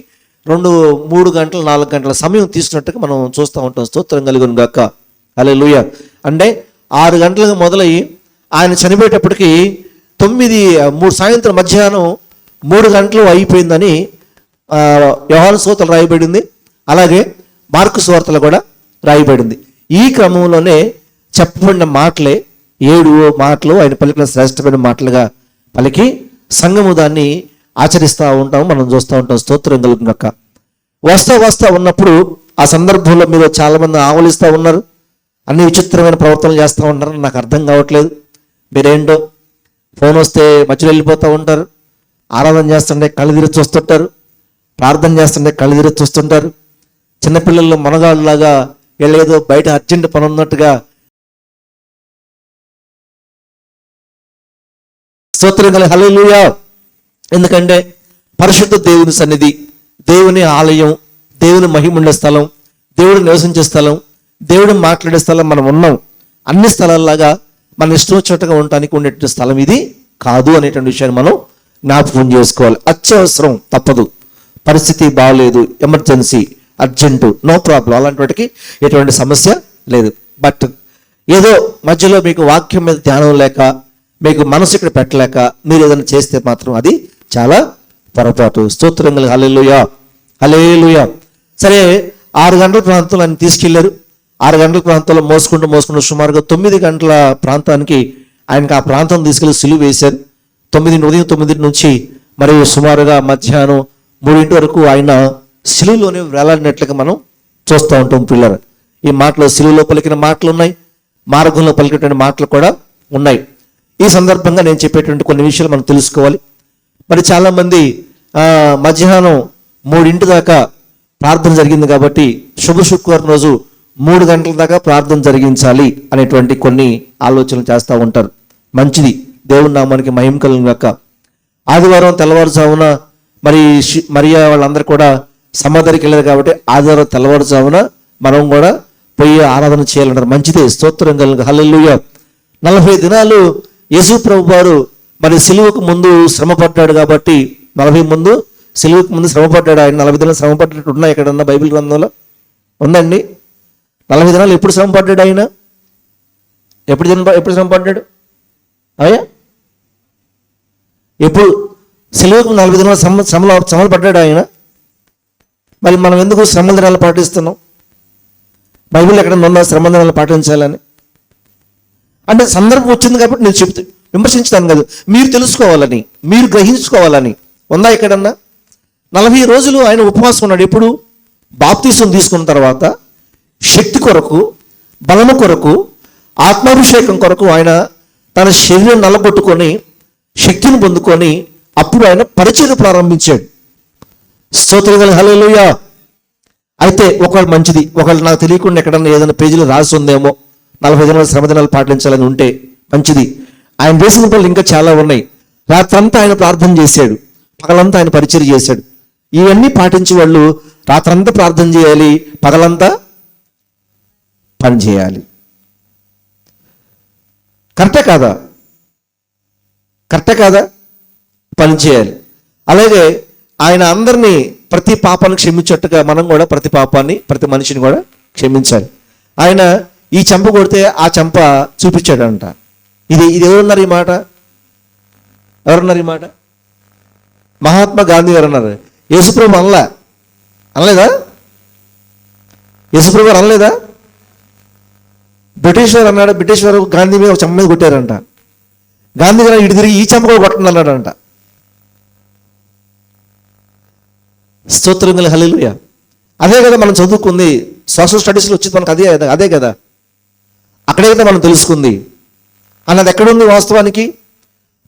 3 గంటలు 4 గంటల సమయం తీసుకున్నట్టుగా మనం చూస్తూ ఉంటాం. స్తోత్రం కలుగును గాక. హల్లెలూయా. అంటే 6 గంటలకు మొదలయ్యి ఆయన చనిపోయేటప్పటికి సాయంత్రం మధ్యాహ్నం 3 గంటలు అయిపోయిందని యోహాను సువార్తలో రాయబడింది. అలాగే మార్కు సువార్తలో కూడా రాయబడింది. ఈ క్రమంలోనే చెప్పబడిన మాటలే 7 మాటలు ఆయన పలికిన శ్రేష్టమైన మాటలుగా పలికి సంఘము దాన్ని ఆచరిస్తూ ఉంటాము, మనం చూస్తూ ఉంటాం. స్తోత్రం కలుగును గాక. వస్తా ఉన్నప్పుడు ఆ సందర్భంలో మీరు చాలామంది ఆవలిస్తూ ఉన్నారు, అన్ని విచిత్రమైన ప్రవర్తనలు చేస్తూ ఉంటారు. నాకు అర్థం కావట్లేదు, మీరేంటో ఫోన్ వస్తే మధ్యలో వెళ్ళిపోతూ ఉంటారు, ఆరాధన చేస్తుంటే కళ్ళు తిరిగి చూస్తుంటారు, ప్రార్థన చేస్తుంటే కళ్ళు తిరిగి చూస్తుంటారు, చిన్నపిల్లలు మనగాళ్ళలాగా వెళ్ళేదో బయట అర్జెంట్ పని ఉన్నట్టుగా. స్తోత్రం కలుగు. హల్లెలూయా. ఎందుకంటే పరిశుద్ధ దేవుని సన్నిధి, దేవుని ఆలయం, దేవుని మహిముండే స్థలం, దేవుడు నివసించే స్థలం, దేవుడు మాట్లాడే స్థలం మనం ఉన్నాం. అన్ని స్థలాల్లాగా మన ఇష్టం వచ్చినట్టుగా ఉండటానికి ఉండేటువంటి స్థలం ఇది కాదు అనేటువంటి విషయాన్ని మనం జ్ఞాపకం చేసుకోవాలి. అత్యవసరం, తప్పదు, పరిస్థితి బాగలేదు, ఎమర్జెన్సీ, అర్జెంటు, నో ప్రాబ్లం, అలాంటి వాటికి ఎటువంటి సమస్య లేదు. బట్ ఏదో మధ్యలో మీకు వాక్యం మీద ధ్యానం లేక, మీకు మనసు ఇక్కడ పెట్టలేక మీరు ఏదైనా చేస్తే మాత్రం అది చాలా పొరపాటు. స్తోత్రం కలుగు. హల్లెలూయా. హల్లెలూయా. సరే 6 గంటల ప్రాంతంలో ఆయన తీసుకెళ్లారు. 6 గంటల ప్రాంతంలో మోసుకుంటూ సుమారుగా 9 గంటల ప్రాంతానికి ఆయనకు ఆ ప్రాంతం తీసుకెళ్లి సిలువ వేశారు. ఉదయం 9 నుంచి మరియు సుమారుగా మధ్యాహ్నం 3 వరకు ఆయన సిలువలోనే వేలాడినట్లుగా మనం చూస్తూ ఉంటాం. పిల్లలు, ఈ మాటలు సిలువలో పలికిన మాటలు ఉన్నాయి, మార్గంలో పలికినటువంటి మాటలు కూడా ఉన్నాయి. ఈ సందర్భంగా నేను చెప్పేటువంటి కొన్ని విషయాలు మనం తెలుసుకోవాలి. మరి చాలామంది మధ్యాహ్నం 3 దాకా ప్రార్థన జరిగింది కాబట్టి శుభ శుక్రవారం రోజు 3 గంటల దాకా ప్రార్థన జరిగించాలి అనేటువంటి కొన్ని ఆలోచనలు చేస్తూ ఉంటారు. మంచిది. దేవుని నామానికి మహిమ కలుగును గాక. ఆదివారం తెల్లవారుజామున మరియా వాళ్ళందరూ కూడా సమాధికి వెళ్ళారు కాబట్టి ఆదివారం తెల్లవారుజామున మనం కూడా పోయి ఆరాధన చేయాలంటారు. మంచిదే, స్తోత్రం కలుగును. హల్లెలూయా. 40 దినాలు యేసు ప్రభు వారు సిలువకు ముందు శ్రమ పడ్డాడు కాబట్టి 40 సిలువకు ముందు శ్రమ పడ్డాడు. ఆయన 40 దినాలు శ్రమ పడ్డట్టు ఉన్నాయి ఎక్కడన్నా బైబిల్ గ్రంథంలో ఉందండి? 40 దినాలు ఎప్పుడు శ్రమ పడ్డాడు ఆయన? ఎప్పుడు శ్రమ పడ్డాడు? అయ్యా ఎప్పుడు? సిలువకు 40 దినాలు శ్రమలు పడ్డాడు ఆయన. మరి మనం ఎందుకు శ్రమ దినాలు పాటిస్తున్నాం? బైబిల్ ఎక్కడ ఉన్న శ్రమ దినాలు పాటించాలని అంటే సందర్భం వచ్చింది కాబట్టి నేను విమర్శించుతాను కాదు, మీరు తెలుసుకోవాలని, మీరు గ్రహించుకోవాలని. ఉందా ఎక్కడన్నా? 40 రోజులు ఆయన ఉపవాసం ఉన్నాడు. ఎప్పుడు? బాప్తీసం తీసుకున్న తర్వాత శక్తి కొరకు, బలము కొరకు, ఆత్మాభిషేకం కొరకు ఆయన తన శరీరం నల్లగొట్టుకొని శక్తిని పొందుకొని అప్పుడు ఆయన పరిచయం ప్రారంభించాడు. స్తోత్రం కలుగును. హల్లెలూయా. అయితే ఒకవేళ మంచిది, ఒకవేళ నాకు తెలియకుండా ఎక్కడన్నా ఏదైనా పేజీలో రాసి ఉందేమో 40 దినాలు శ్రమ దినాలు పాటించాలని ఉంటే మంచిది. ఆయన చేసిన పనులు ఇంకా చాలా ఉన్నాయి. రాత్రంతా ఆయన ప్రార్థన చేశాడు, పగలంతా ఆయన పరిచయం చేశాడు. ఇవన్నీ పాటించే వాళ్ళు రాత్రంతా ప్రార్థన చేయాలి, పగలంతా పని చేయాలి. కరెక్టే కాదా? కరెక్టే కాదా? పని చేయాలి. అలాగే ఆయన అందరినీ ప్రతి పాపాన్ని క్షమించట్టుగా మనం కూడా ప్రతి పాపాన్ని, ప్రతి మనిషిని కూడా క్షమించాలి. ఆయన ఈ చెంప కొడితే ఆ చెంప చూపించాడంట. ఇది ఎవరున్నారు ఈ మాట? ఎవరున్నారు ఈ మాట? మహాత్మా గాంధీ గారు అన్నారు. యేసుప్రభు అనలేదా? యేసుప్రభు గారు అనలేదా? బ్రిటిష్ వారు అన్నాడు. బ్రిటిష్ వారు గాంధీ మీద ఒక చెంప మీద కొట్టారంట. గాంధీ గారు ఇటు తిరిగి ఈ చెంప కూడా కొట్టండి అన్నాడంట. స్తోత్రం కలుగును. హల్లెలూయా. అదే కదా మనం చదువుకుంది, సోషల్ స్టడీస్లో వచ్చింది మనకు అదే కదా. అక్కడే కదా మనం తెలుసుకుంది. అన్నది ఎక్కడుంది వాస్తవానికి?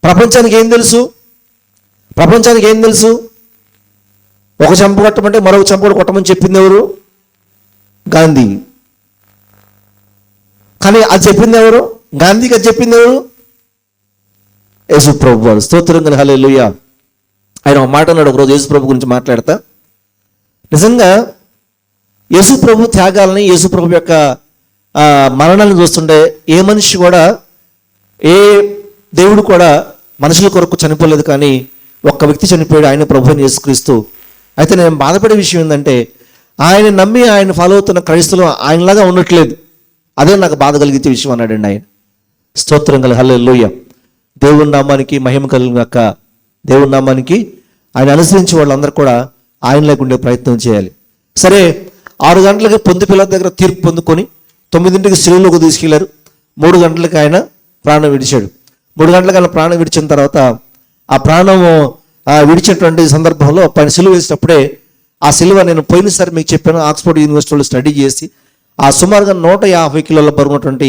ప్రపంచానికి ఏం తెలుసు? ప్రపంచానికి ఏం తెలుసు? ఒక చెంప కొట్టమంటే మరొక చెంప కూడా కొట్టమని చెప్పింది ఎవరు? గాంధీ. కానీ అది చెప్పింది ఎవరు? గాంధీకి అది చెప్పింది ఎవరు? యేసు ప్రభు వారు. స్తోత్రం కలుగును. హల్లెలూయా. ఆయన ఒక మాట అన్నాడు ఒకరోజు యేసు ప్రభు గురించి మాట్లాడతా. నిజంగా యేసు ప్రభు త్యాగాలని, యేసు ప్రభు యొక్క మరణాలను చూస్తుంటే ఏ మనిషి కూడా, ఏ దేవుడు కూడా మనుషుల కొరకు చనిపోలేదు. కానీ ఒక్క వ్యక్తి చనిపోయాడు, ఆయన ప్రభు అని యేసుక్రీస్తు. అయితే నేను బాధపడే విషయం ఏంటంటే ఆయన నమ్మి ఆయన ఫాలో అవుతున్న క్రైస్తవులు ఆయనలాగా ఉండట్లేదు. అదే నాకు బాధ కలిగించే విషయం అన్నాడండి ఆయన. స్తోత్రం కలుగును. హల్లెలూయా. దేవుని నామానికి మహిమ కలుగును గాక. దేవుని నామానికి ఆయన అనుసరించి వాళ్ళందరూ కూడా ఆయనలోకి ఉండే ప్రయత్నం చేయాలి. సరే, 6 గంటలకి పొంది పిల్లల దగ్గర తీర్పు పొందుకొని 9ంటికి సిలువలోకి తీసుకెళ్లారు. 3 గంటలకి ఆయన ప్రాణం విడిచాడు. 3 గంటలకు ఆయన ప్రాణం విడిచిన తర్వాత ఆ ప్రాణము విడిచేటువంటి సందర్భంలో పైన సిలువ వేసినప్పుడే ఆ సిలువ, నేను పోయినసారి మీకు చెప్పాను, ఆక్స్ఫర్డ్ యూనివర్సిటీలో స్టడీ చేసి ఆ సుమారుగా 150 కిలోల బరువున్నటువంటి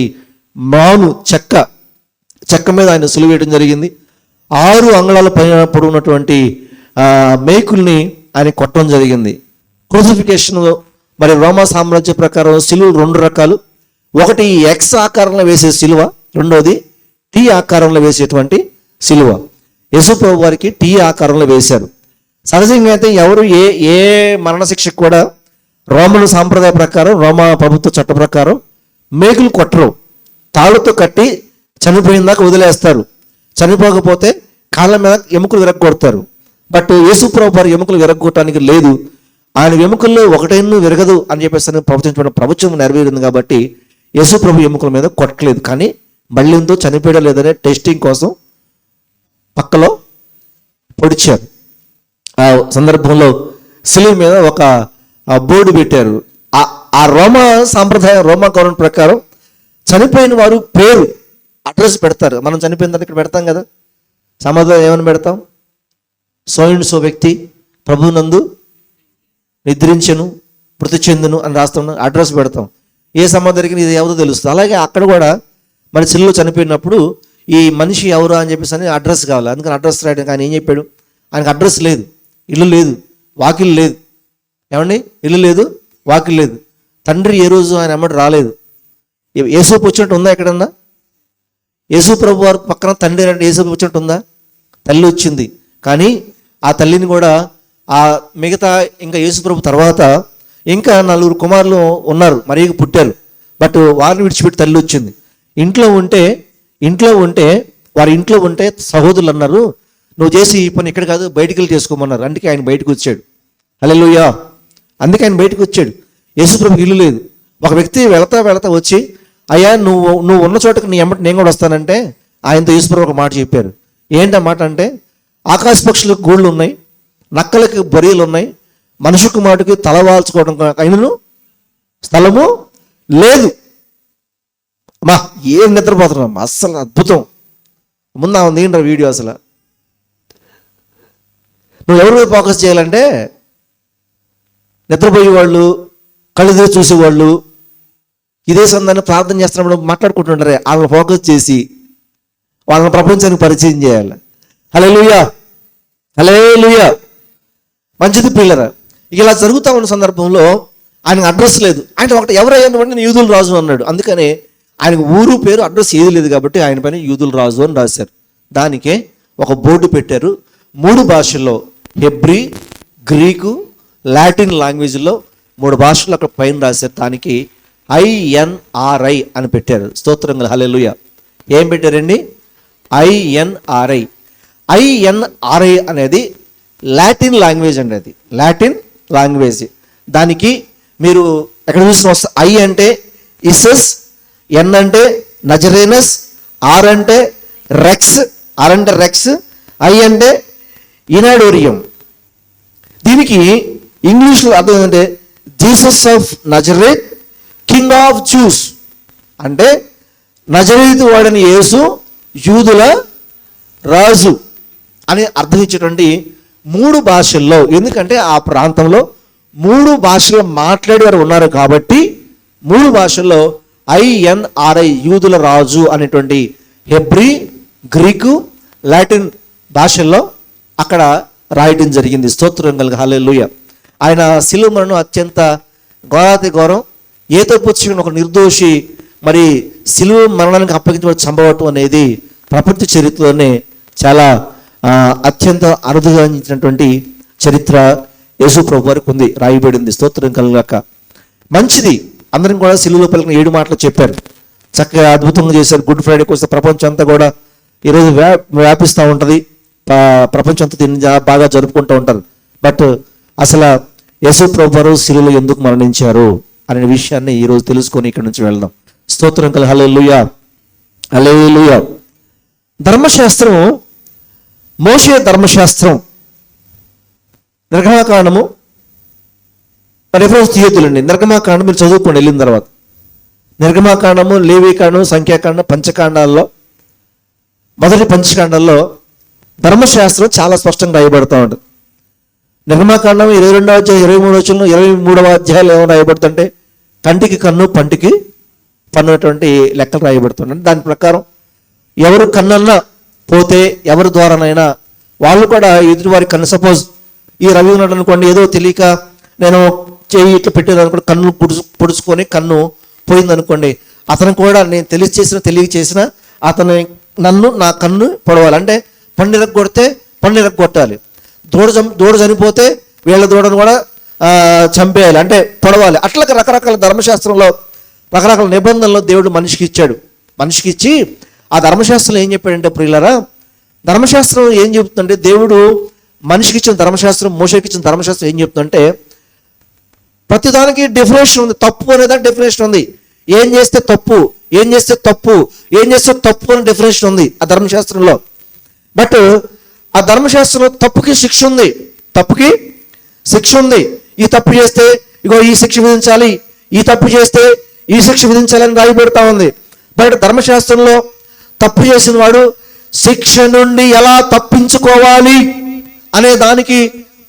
మాను చెక్క మీద ఆయన సిలువ వేయడం జరిగింది. 6 అంగుళాల పైన పొడవున్నటువంటి మేకుల్ని ఆయన కొట్టడం జరిగింది. క్రూసిఫికేషన్ రోమా సామ్రాజ్య ప్రకారం సిలువలు 2 రకాలు. ఒకటి ఎక్స్ ఆకారంలో వేసే సిలువ, రెండోది టీ ఆకారంలో వేసేటువంటి సిలువ. యేసు ప్రభు వారికి టీ ఆకారంలో వేశారు. సహజంగా అయితే ఎవరు ఏ మరణశిక్షకు కూడా రోమన్ సాంప్రదాయ ప్రకారం, రోమా ప్రభుత్వ చట్ట ప్రకారం మేకులు కొట్టరు. తాళ్ళతో కట్టి చనిపోయిన దాకా వదిలేస్తారు. చనిపోకపోతే కాళ్ళ మీద ఎముకలు విరగొడతారు. బట్ యేసు ప్రభు వారి ఎముకలు విరగొట్టడానికి లేదు. ఆయన ఎముకల్లో ఒకటైనా విరగదు అని చెప్పేసి ప్రవచించబడిన ప్రవచనం నెరవేరింది కాబట్టి యేసు ప్రభు ఎముకల మీద కొట్టలేదు. కానీ మళ్ళీ ఎంతో చనిపోయడం లేదనే టెస్టింగ్ కోసం పక్కలో పొడిచారు. ఆ సందర్భంలో సిలువ మీద ఒక బోర్డు పెట్టారు. ఆ రోమా సాంప్రదాయం, రోమా గవర్నమెంట్ ప్రకారం చనిపోయిన వారు పేరు, అడ్రస్ పెడతారు. మనం చనిపోయిన తర్వాత ఇక్కడ పెడతాం కదా, సమాధానం ఏమని పెడతాం? సో అండ్ సో వ్యక్తి ప్రభునందు నిద్రించెను, మృతి చెందును అని రాస్తాం, అడ్రస్ పెడతాం. ఏ సమాధానికి ఇది ఎవరో తెలుస్తుంది. అలాగే అక్కడ కూడా మరి సిలువలో చనిపోయినప్పుడు ఈ మనిషి ఎవరు అని చెప్పేసి అని అడ్రస్ కావాలి. అందుకని అడ్రస్ రాయడానికి ఆయన ఏం చెప్పాడు? ఆయనకు అడ్రస్ లేదు, ఇల్లు లేదు, వాకిల్ లేదు. ఏమండి? ఇల్లు లేదు, వాకిల్ లేదు. తండ్రి ఏ రోజు ఆయన అమ్మటి రాలేదు. యేసు వచ్చినట్టు ఉందా ఎక్కడన్నా? యేసు ప్రభు వారి పక్కన తండ్రి అంటే యేసు వచ్చినట్టు ఉందా? తల్లి వచ్చింది, కానీ ఆ తల్లిని కూడా ఆ మిగతా ఇంకా యేసు ప్రభు తర్వాత ఇంకా 4 కుమారులు ఉన్నారు, మరియకు పుట్టారు. బట్ వారిని విడిచిపెట్టి తల్లి వచ్చింది. ఇంట్లో ఉంటే వారి ఇంట్లో ఉంటే సహోదరులు అన్నారు, నువ్వు చేసి ఈ పని ఇక్కడ కాదు, బయటికి వెళ్ళి చేసుకోమన్నారు. అందుకే ఆయన బయటకు వచ్చాడు. హల్లెలూయా. అందుకే ఆయన బయటకు వచ్చాడు. యేసుప్రభుకి ఇల్లు లేదు. ఒక వ్యక్తి వెళతా వచ్చి, అయ్యా నువ్వు ఉన్న చోటకి నీ ఎమ్మటి నేను కూడా వస్తానంటే ఆయనతో యేసుప్రభు ఒక మాట చెప్పారు. ఏంటి మాట అంటే, ఆకాశ పక్షులకు గూళ్ళు ఉన్నాయి, నక్కలకి బొరియలు ఉన్నాయి, మనుషు కుమారుడికి తలవాల్చుకోవడం అయినను స్థలము లేదు. మా ఏం నిద్రపోతున్నాం, అస్సలు అద్భుతం. ముందు ఉంది ఏంట్రా వీడియో. అసలు నువ్వు ఎవరి మీద ఫోకస్ చేయాలంటే, నిద్రపోయేవాళ్ళు, కళ్ళు తెరిచి చూసేవాళ్ళు, ఇదే సందాన్ని ప్రార్థన చేస్తున్నప్పుడు మాట్లాడుకుంటుంటారే, వాళ్ళని ఫోకస్ చేసి వాళ్ళని ప్రపంచానికి పరిచయం చేయాలి. హల్లెలూయా, హల్లెలూయా. మంచిది పిల్లరా. ఇలా జరుగుతూ ఉన్న సందర్భంలో ఆయనకు అడ్రస్ లేదు. ఆయన ఒకటి ఎవరయ్యాను అంటే యూదుల రాజు అన్నాడు. అందుకనే ఆయనకు ఊరు పేరు అడ్రస్ ఏది లేదు కాబట్టి ఆయన పైన యూదుల రాజు అని రాశారు. దానికే ఒక బోర్డు పెట్టారు. 3 భాషల్లో, హెబ్రీ, గ్రీకు, లాటిన్ లాంగ్వేజ్లో 3 భాషల్లో అక్కడ పైన రాశారు. దానికి INRI అని పెట్టారు. స్తోత్రంగా హల్లెలూయా. ఏం పెట్టారండి? INRI. INRI అనేది లాటిన్ లాంగ్వేజ్ అండి. అది లాటిన్ లాంగ్వేజ్. దానికి మీరు ఎక్కడ చూసిన వస్తా, I అంటే ఇసస్, N అంటే నజరేనస్, R అంటే రెక్స్, R అంటే రెక్స్, I అంటే ఇనాడోరియం. దీనికి ఇంగ్లీష్లో అర్థం ఏంటంటే Jesus of Nazareth, king of juice. అంటే నజరేతు వాడని యేసు యూదుల రాజు అని అర్థం ఇచ్చేటువంటి 3 భాషల్లో. ఎందుకంటే ఆ ప్రాంతంలో 3 భాషలు మాట్లాడేవారు ఉన్నారు కాబట్టి 3 భాషల్లో INRI యూదుల రాజు అనేటువంటి హెబ్రీ, గ్రీకు, లాటిన్ భాషల్లో అక్కడ రాయటం జరిగింది. స్తోత్రం కలుగ హల్లెలూయా. ఆయన శిలువ మరణం అత్యంత ఘోరాతి ఘోరం. ఏతో పుచ్చుకున్న ఒక నిర్దోషి మరి శిలువ మరణానికి అప్పగించబడి చంపవటం అనేది ప్రపంచ చరిత్రలోనే చాలా అత్యంత అనుభవించినటువంటి చరిత్ర యేసు ప్రభు వారికి ఉంది, రాయబడింది. స్తోత్రం కలుగాక. మంచిది. అందరం కూడా శిలువలో పలికిన 7 మాటలు చెప్పారు. చక్కగా అద్భుతంగా చేశారు. గుడ్ ఫ్రైడేకి వస్తే ప్రపంచం అంతా కూడా ఈరోజు వ్యాపిస్తూ ఉంటుంది. ప్రపంచం అంతా దీన్ని బాగా జరుపుకుంటూ ఉంటారు. బట్ అసలు యేసు ప్రభు వారు శిలువలో ఎందుకు మరణించారు అనే విషయాన్ని ఈరోజు తెలుసుకొని ఇక్కడ నుంచి వెళ్దాం. స్తోత్రం కలుగు హల్లెలూయా, హల్లెలూయా. ధర్మశాస్త్రం, మోషే ధర్మశాస్త్రం, నిర్గమకాండము రెఫరెన్స్ తీయొద్దులండి. నిర్గమకాండం మీరు చదువుకోండి వెళ్ళిన తర్వాత. నిర్గమకాండము, లేవీకాండం, సంఖ్యాకాండం, పంచకాండాల్లో మొదటి పంచకాండాల్లో ధర్మశాస్త్రం చాలా స్పష్టంగా రాయబడుతూ ఉంటుంది. నిర్గమకాండం 22వ అధ్యాయం 23వ వచనం, 23వ అధ్యాయాలు ఏమో రాయబడుతుంటే కంటికి కన్ను పంటికి పన్ను అటువంటి లెక్కలు రాయబడుతున్నాయి. దాని ప్రకారం ఎవరు కన్నన్నా పోతే ఎవరి ద్వారానైనా వాళ్ళు కూడా ఎదుటి వారి కన్ను, సపోజ్ ఈ రవి ఉన్నాడు అనుకోండి, ఏదో తెలియక నేను చేయి ఇట్లా పెట్టేది అనుకోండి, కన్ను పొడుచుకొని కన్ను పోయిందనుకోండి, అతను కూడా నేను తెలియక చేసిన అతను నా కన్ను పొడవాలి. అంటే పన్ను ఇరగొడితే పన్ను ఇరగొట్టాలి. దూడ చనిపోతే వీళ్ళ దూడను కూడా చంపేయాలి, అంటే పొడవాలి. అట్లా రకరకాల ధర్మశాస్త్రంలో రకరకాల నిబంధనలు దేవుడు మనిషికి ఇచ్చాడు. మనిషికి ఇచ్చి ఆ ధర్మశాస్త్రంలో ఏం చెప్పాడంటే ప్రియులారా, ధర్మశాస్త్రం ఏం చెబుతుందంటే, దేవుడు మనిషికి ఇచ్చిన ధర్మశాస్త్రం, మోషేకి ఇచ్చిన ధర్మశాస్త్రం ఏం చెప్తుందంటే, ప్రతిదానికి డెఫినేషన్ ఉంది. తప్పు అనేదానికి డెఫినేషన్ ఉంది. ఏం చేస్తే తప్పు, ఏం చేస్తే తప్పు, ఏం చేస్తే తప్పు అనే డెఫినేషన్ ఉంది ఆ ధర్మశాస్త్రంలో. బట్ ఆ ధర్మశాస్త్రంలో తప్పుకి శిక్ష ఉంది, తప్పుకి శిక్ష ఉంది. ఈ తప్పు చేస్తే ఇగో ఈ శిక్ష విధించాలి, ఈ తప్పు చేస్తే ఈ శిక్ష విధించాలని రాయబెడతా ఉంది. బట్ ధర్మశాస్త్రంలో తప్పు చేసిన వాడు శిక్ష నుండి ఎలా తప్పించుకోవాలి అనే దానికి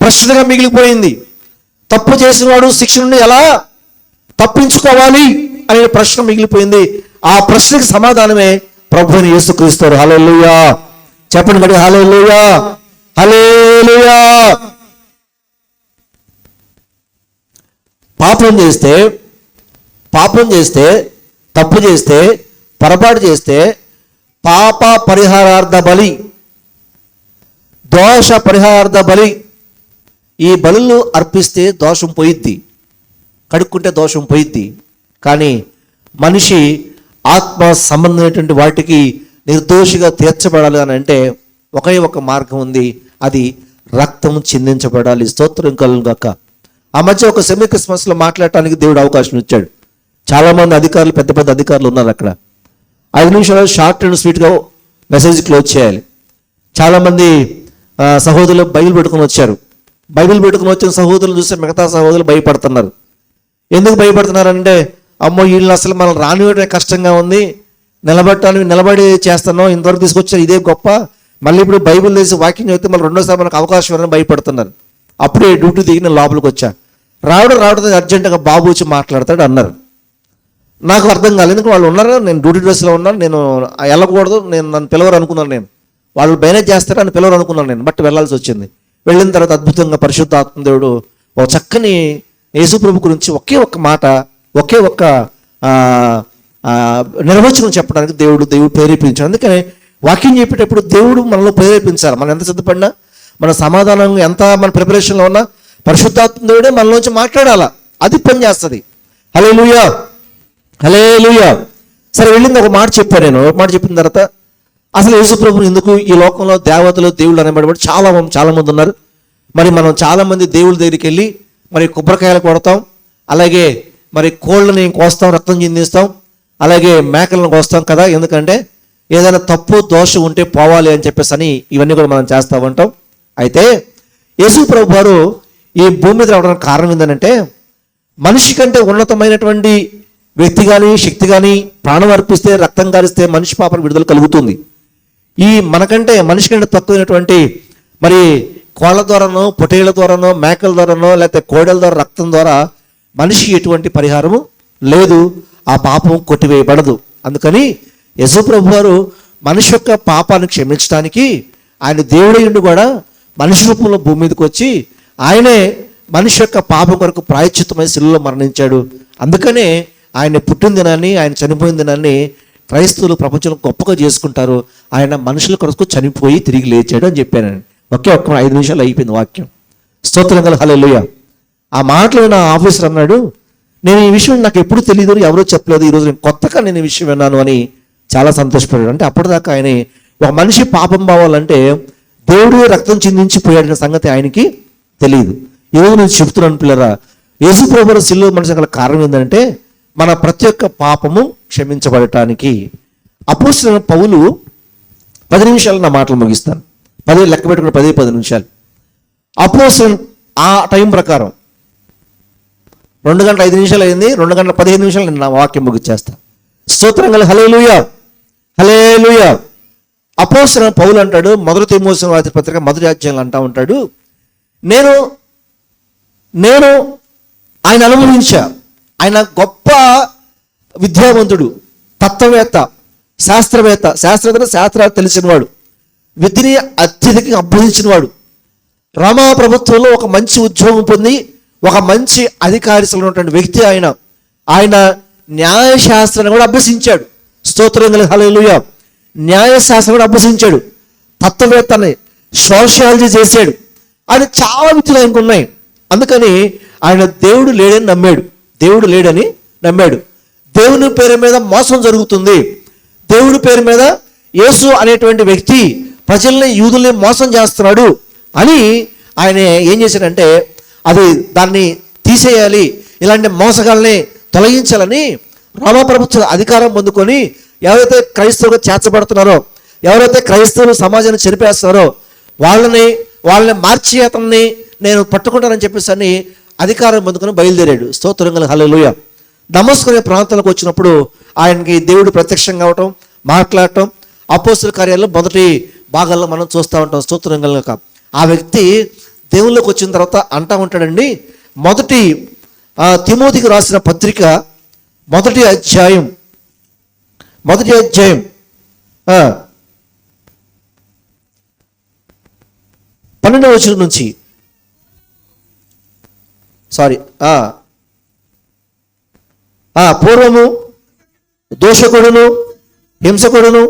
ప్రశ్నగా మిగిలిపోయింది. తప్పు చేసిన వాడు శిక్ష నుండి ఎలా తప్పించుకోవాలి అనే ప్రశ్న మిగిలిపోయింది. ఆ ప్రశ్నకి సమాధానమే ప్రభువైన యేసుక్రీస్తు. హల్లెలూయా. చెప్పండి మరి, హల్లెలూయా, హల్లెలూయా. పాపం చేస్తే, తప్పు చేస్తే, పొరపాటు చేస్తే పాప పరిహారార్థ బలి, దోష పరిహారార్థ బలి. ఈ బలులు అర్పిస్తే దోషం పోయిద్ది, కడుక్కుంటే దోషం పోయిద్ది. కానీ మనిషి ఆత్మ సంబంధమైనటువంటి వాటికి నిర్దోషిగా తీర్చబడాలి అని అంటే ఒకే ఒక మార్గం ఉంది, అది రక్తం చిందించబడాలి. స్తోత్రం కలుగును గాక. ఆ మధ్య ఒక సెమీ క్రిస్మస్లో మాట్లాడటానికి దేవుడు అవకాశం ఇచ్చాడు. చాలామంది అధికారులు, పెద్ద పెద్ద అధికారులు ఉన్నారు అక్కడ. 5 నిమిషాలు షార్ట్ అండ్ స్వీట్గా మెసేజ్ క్లోజ్ చేయాలి. చాలామంది సహోదరులు బైబిల్ పెట్టుకుని వచ్చారు. బైబిల్ పెట్టుకుని వచ్చిన సహోదరులు చూస్తే మిగతా సహోదరులు భయపడుతున్నారు. ఎందుకు భయపడుతున్నారంటే, అమ్మో వీళ్ళు అసలు మనం రానివ్వడమే కష్టంగా ఉంది, నిలబడి చేస్తున్నాం, ఇంతవరకు తీసుకొచ్చారు, ఇదే గొప్ప, మళ్ళీ ఇప్పుడు బైబిల్ తీసి వాక్యం చదివితే మళ్ళీ రెండోసారి మనకు అవకాశం ఇవ్వాలని భయపడుతున్నారు. అప్పుడే డ్యూటీ దిగి నేను లోపలికి వచ్చా. రావడం అర్జెంటుగా బాబు వచ్చి మాట్లాడతాడు అన్నారు. నాకు అర్థం కాలేదు, ఎందుకంటే వాళ్ళు ఉన్నారు, నేను డ్యూటీ డ్రెస్లో ఉన్నాను, నేను వెళ్ళకూడదు, నన్ను పిలవరు అనుకున్నాను. నేను వాళ్ళు మేనేజ్ చేస్తారు అని పిలవరు అనుకున్నాను నేను, బట్ వెళ్ళాల్సి వచ్చింది. వెళ్ళిన తర్వాత అద్భుతంగా పరిశుద్ధ ఆత్మదేవుడు ఒక చక్కని యేసుప్రభు గురించి ఒకే ఒక్క మాట, ఒకే ఒక్క నిర్వచనం చెప్పడానికి దేవుడు ప్రేరేపించాడు. అందుకని వాక్యం చెప్పేటప్పుడు దేవుడు మనలో ప్రేరేపించాలి. మనం ఎంత సిద్ధపడినా, మన సమాధానం ఎంత మన ప్రిపరేషన్లో ఉన్నా, పరిశుద్ధాత్మ దేవుడే మనలోంచి మాట్లాడాలా, అది పని చేస్తుంది. హల్లెలూయా, హల్లెలూయా. సరే, వెళ్ళింది ఒక మాట చెప్పాను నేను. ఒక మాట చెప్పిన తర్వాత అసలు యేసుప్రభుని ఎందుకు ఈ లోకంలో దేవతలు దేవుళ్ళు అనేబడి చాలా మంది ఉన్నారు. మరి మనం చాలామంది దేవుళ్ళ దగ్గరికి వెళ్ళి మరి కొబ్బరికాయలు కొడతాం, అలాగే మరి కోళ్ళని కోస్తాం, రక్తం చిందిస్తాం, అలాగే మేకలను కోస్తాం కదా. ఎందుకంటే ఏదైనా తప్పు దోషం ఉంటే పోవాలి అని చెప్పేసి అని ఇవన్నీ కూడా మనం చేస్తూ ఉంటాం. అయితే యేసుప్రభు వారు ఈ భూమి మీద రావడానికి కారణం ఏంటంటే, మనిషి కంటే ఉన్నతమైనటువంటి వ్యక్తి కానీ శక్తి కానీ ప్రాణం అర్పిస్తే, రక్తం కారిస్తే మనిషి పాపం విడుదల కలుగుతుంది. ఈ మనకంటే మనిషి కంటే తక్కువైనటువంటి మరి కోళ్ళ ద్వారానో, పొటేళ్ల ద్వారానో, మేకల ద్వారానో, లేకపోతే కోడెల ద్వారా, రక్తం ద్వారా మనిషికి ఎటువంటి పరిహారము లేదు, ఆ పాపం కొట్టివేయబడదు. అందుకని యేసుప్రభు వారు మనిషి యొక్క పాపాన్ని క్షమించడానికి ఆయన దేవుడయ్యుండి కూడా మనిషి రూపంలో భూమి మీదకి వచ్చి ఆయనే మనిషి యొక్క పాపం కొరకు ప్రాయశ్చిత్తమై శిలువలో మరణించాడు. అందుకనే ఆయన పుట్టిన దినాన్ని, ఆయన చనిపోయిన దినాన్ని క్రైస్తవులు ప్రపంచంలో గొప్పగా చేసుకుంటారు. ఆయన మనుషుల కొరకు చనిపోయి తిరిగి లేచాడు అని చెప్పాను. ఒక్క 5 నిమిషాలు అయిపోయింది వాక్యం. స్తోత్రం కల హల్లెలూయా. ఆ మాటలు నా ఆఫీసర్ అన్నాడు, నేను ఈ విషయం నాకు ఎప్పుడు తెలియదు, ఎవరో చెప్పలేదు, ఈరోజు నేను కొత్తగా ఈ విషయం విన్నాను అని చాలా సంతోషపడ్డాడు. అంటే అప్పటిదాకా ఆయన ఒక మనిషి పాపం పోవాలంటే దేవుడు రక్తం చిందించిపోయాడన్న సంగతి ఆయనకి తెలియదు. ఈరోజు నేను చెప్తున్నాను పిల్లరా, యేసుప్రభువు శిలువ మనిషి గల కారణం ఏంటంటే మన ప్రతి ఒక్క పాపము క్షమించబడటానికి. అపోస్తలుడైన పౌలు 10 నిమిషాలు నా మాటలు ముగిస్తాను. 10 లెక్క పెట్టుకుని 10 నిమిషాలు. అపోస్తలుడు ఆ టైం ప్రకారం 2 గంటల 5 నిమిషాలు అయింది, 2 గంటల 15 నిమిషాలు నేను నా వాక్యం ముగిచ్చేస్తాను. స్తోత్రం కల హల్లెలూయా, హల్లెలూయా. అపోస్తలుడైన పౌలు అంటాడు, 1 తిమోథెయుసు రాసిన పత్రిక 1వ అధ్యాయంలో అంటా ఉంటాడు, నేను ఆయన అనుభవించా. ఆయన గొప్ప విద్యావంతుడు, తత్వవేత్త, శాస్త్రాలు తెలిసినవాడు, విద్యని అత్యధికంగా అభ్యసించినవాడు, రోమా ప్రభుత్వంలో ఒక మంచి ఉద్యోగం పొంది ఒక మంచి అధికారిలో ఉన్నటువంటి వ్యక్తి. ఆయన న్యాయశాస్త్రాన్ని కూడా అభ్యసించాడు. స్తోత్రం కల హల్లెలూయా. న్యాయశాస్త్రం కూడా అభ్యసించాడు. తత్వవేత్తని, సోషియాలజీ చేశాడు. ఆయన చాలా విద్యలు ఆయనకు ఉన్నాయి. అందుకని ఆయన దేవుడు లేడని నమ్మాడు. దేవుని పేరు మీద మోసం జరుగుతుంది, దేవుడి పేరు మీద యేసు అనేటువంటి వ్యక్తి ప్రజల్ని, యూదుల్ని మోసం చేస్తున్నాడు అని ఆయన ఏం చేశాడంటే దాన్ని తీసేయాలి, ఇలాంటి మోసగాల్ని తొలగించాలని రోమా ప్రభుత్వ అధికారం పొందుకొని ఎవరైతే క్రైస్తవులుగా చేర్చబడుతున్నారో, ఎవరైతే క్రైస్తవులు సమాజాన్ని చెరిపేస్తున్నారో వాళ్ళని మార్చి అతన్ని నేను పట్టుకుంటానని చెప్పేసి అని అధికారం పొందుకొని బయలుదేరాడు. స్తోత్రం కల హల్లెలూయా. దమస్కు అనే ప్రాంతాలకు వచ్చినప్పుడు ఆయనకి దేవుడు ప్రత్యక్షం కావటం, మాట్లాడటం అపోస్తలుల కార్యాల్లో మొదటి భాగాల్లో మనం చూస్తూ ఉంటాం. స్తోత్రం కల ఆ వ్యక్తి దేవుళ్ళకి వచ్చిన తర్వాత అంటా ఉంటాడండి, 1 తిమోతికి రాసిన పత్రిక 1వ అధ్యాయం 12వ వచనం నుంచి పూర్వము దోషకుడును, హింసకుడును,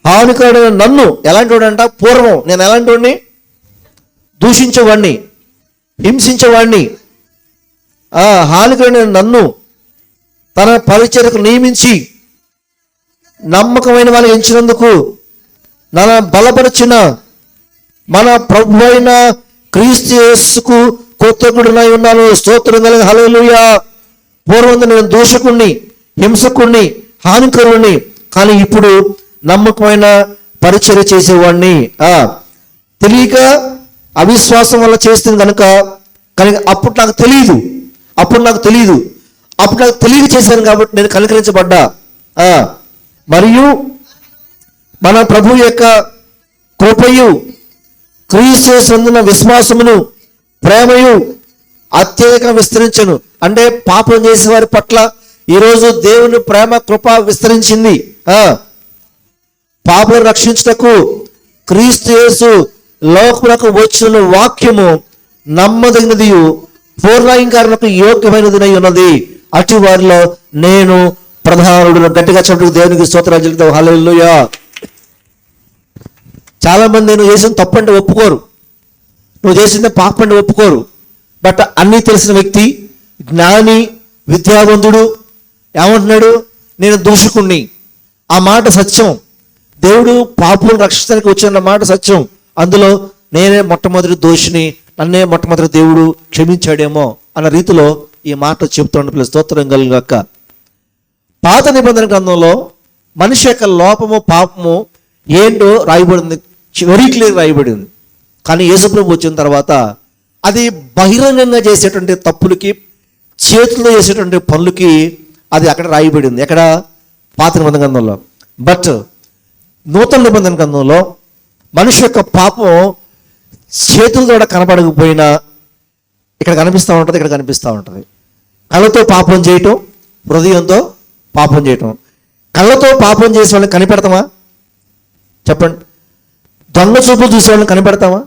హానికరుడైన నన్ను ఎలాంటి వాడంట? పూర్వం నేను ఎలాంటి వాడిని? దూషించేవాడిని, హింసించేవాడిని. హానికరుడైన నన్ను తన పరిచర్యకు నియమించి నమ్మకమైన వాళ్ళు ఎంచినందుకు నన్ను బలపరిచిన మన ప్రభు అయిన క్రీస్తు యేసుకు కృతజ్ఞుడనై ఉన్నాను. స్తోత్రం కలిగిన హల్లెలూయా. పూర్వం నేను దూషకుణ్ణి, హింసకుణ్ణి, హానికరుణ్ణి, కానీ ఇప్పుడు నమ్మకమైన పరిచర్య చేసేవాడిని. తెలియక అవిశ్వాసం వల్ల చేస్తుంది కనుక అప్పుడు నాకు తెలియదు, అప్పుడు నాకు తెలియక చేశాను కాబట్టి నేను కనికరించబడ్డా. మరియు మన ప్రభు యొక్క కృపయు క్రీస్తు యేసునందున విశ్వాసమును ప్రేమయు అత్యధిక విస్తరించను. అంటే పాపం చేసేవారి పట్ల ఈరోజు దేవుని ప్రేమ కృప విస్తరించింది. పాపలను రక్షించుటకు క్రీస్తు యేసు లోకములకు వచ్చిన వాక్యము నమ్మదగినది, పూర్ణాంకారులకు యోగ్యమైనది ఉన్నది. అటు వారిలో నేను ప్రధానుడు. గట్టిగా చెప్పడానికి దేవునికి స్తోత్రాలు చెల్లిద్దాం. హల్లెలూయా. చాలా మంది నువ్వు చేసిన తప్పంటే ఒప్పుకోరు, నువ్వు చేసిందే పాపంటే ఒప్పుకోరు. బట్ అన్నీ తెలిసిన వ్యక్తి, జ్ఞాని, విద్యావంతుడు ఏమంటున్నాడు? నేను దూషకుణ్ణి. ఆ మాట సత్యం. దేవుడు పాపులను రక్షించడానికి వచ్చిన మాట సత్యం. అందులో నేనే మొట్టమొదటి దోషిని, నన్నే మొట్టమొదటి దేవుడు క్షమించాడేమో అన్న రీతిలో ఈ మాట చెప్తుండే స్తోత్రం కలుగాక. పాత నిబంధన గ్రంథంలో మనిషి యొక్క లోపము, పాపము ఏంటో రాయబడింది, వెరీ క్లియర్ రాయబడింది. కానీ యేసుప్రభు వచ్చిన తర్వాత అది బహిరంగంగా చేసేటువంటి తప్పులకి, చేతుల్లో చేసేటువంటి పనులకి అది అక్కడ రాయబడింది. ఎక్కడ? పాత నిబంధన గ్రంథంలో. బట్ నూతన నిబంధన గ్రంథంలో మనిషి యొక్క పాపం చేతుల ద్వారా కనపడకపోయినా ఇక్కడ కనిపిస్తూ ఉంటుంది, ఇక్కడ కనిపిస్తూ ఉంటుంది. కళ్ళతో పాపం చేయటం, హృదయంతో పాపం చేయటం. కళ్ళతో పాపం చేసే వాళ్ళని కనిపెడతామా? చెప్పండి. దొంగ చూపులు చూసే వాళ్ళని కనిపెడతామా?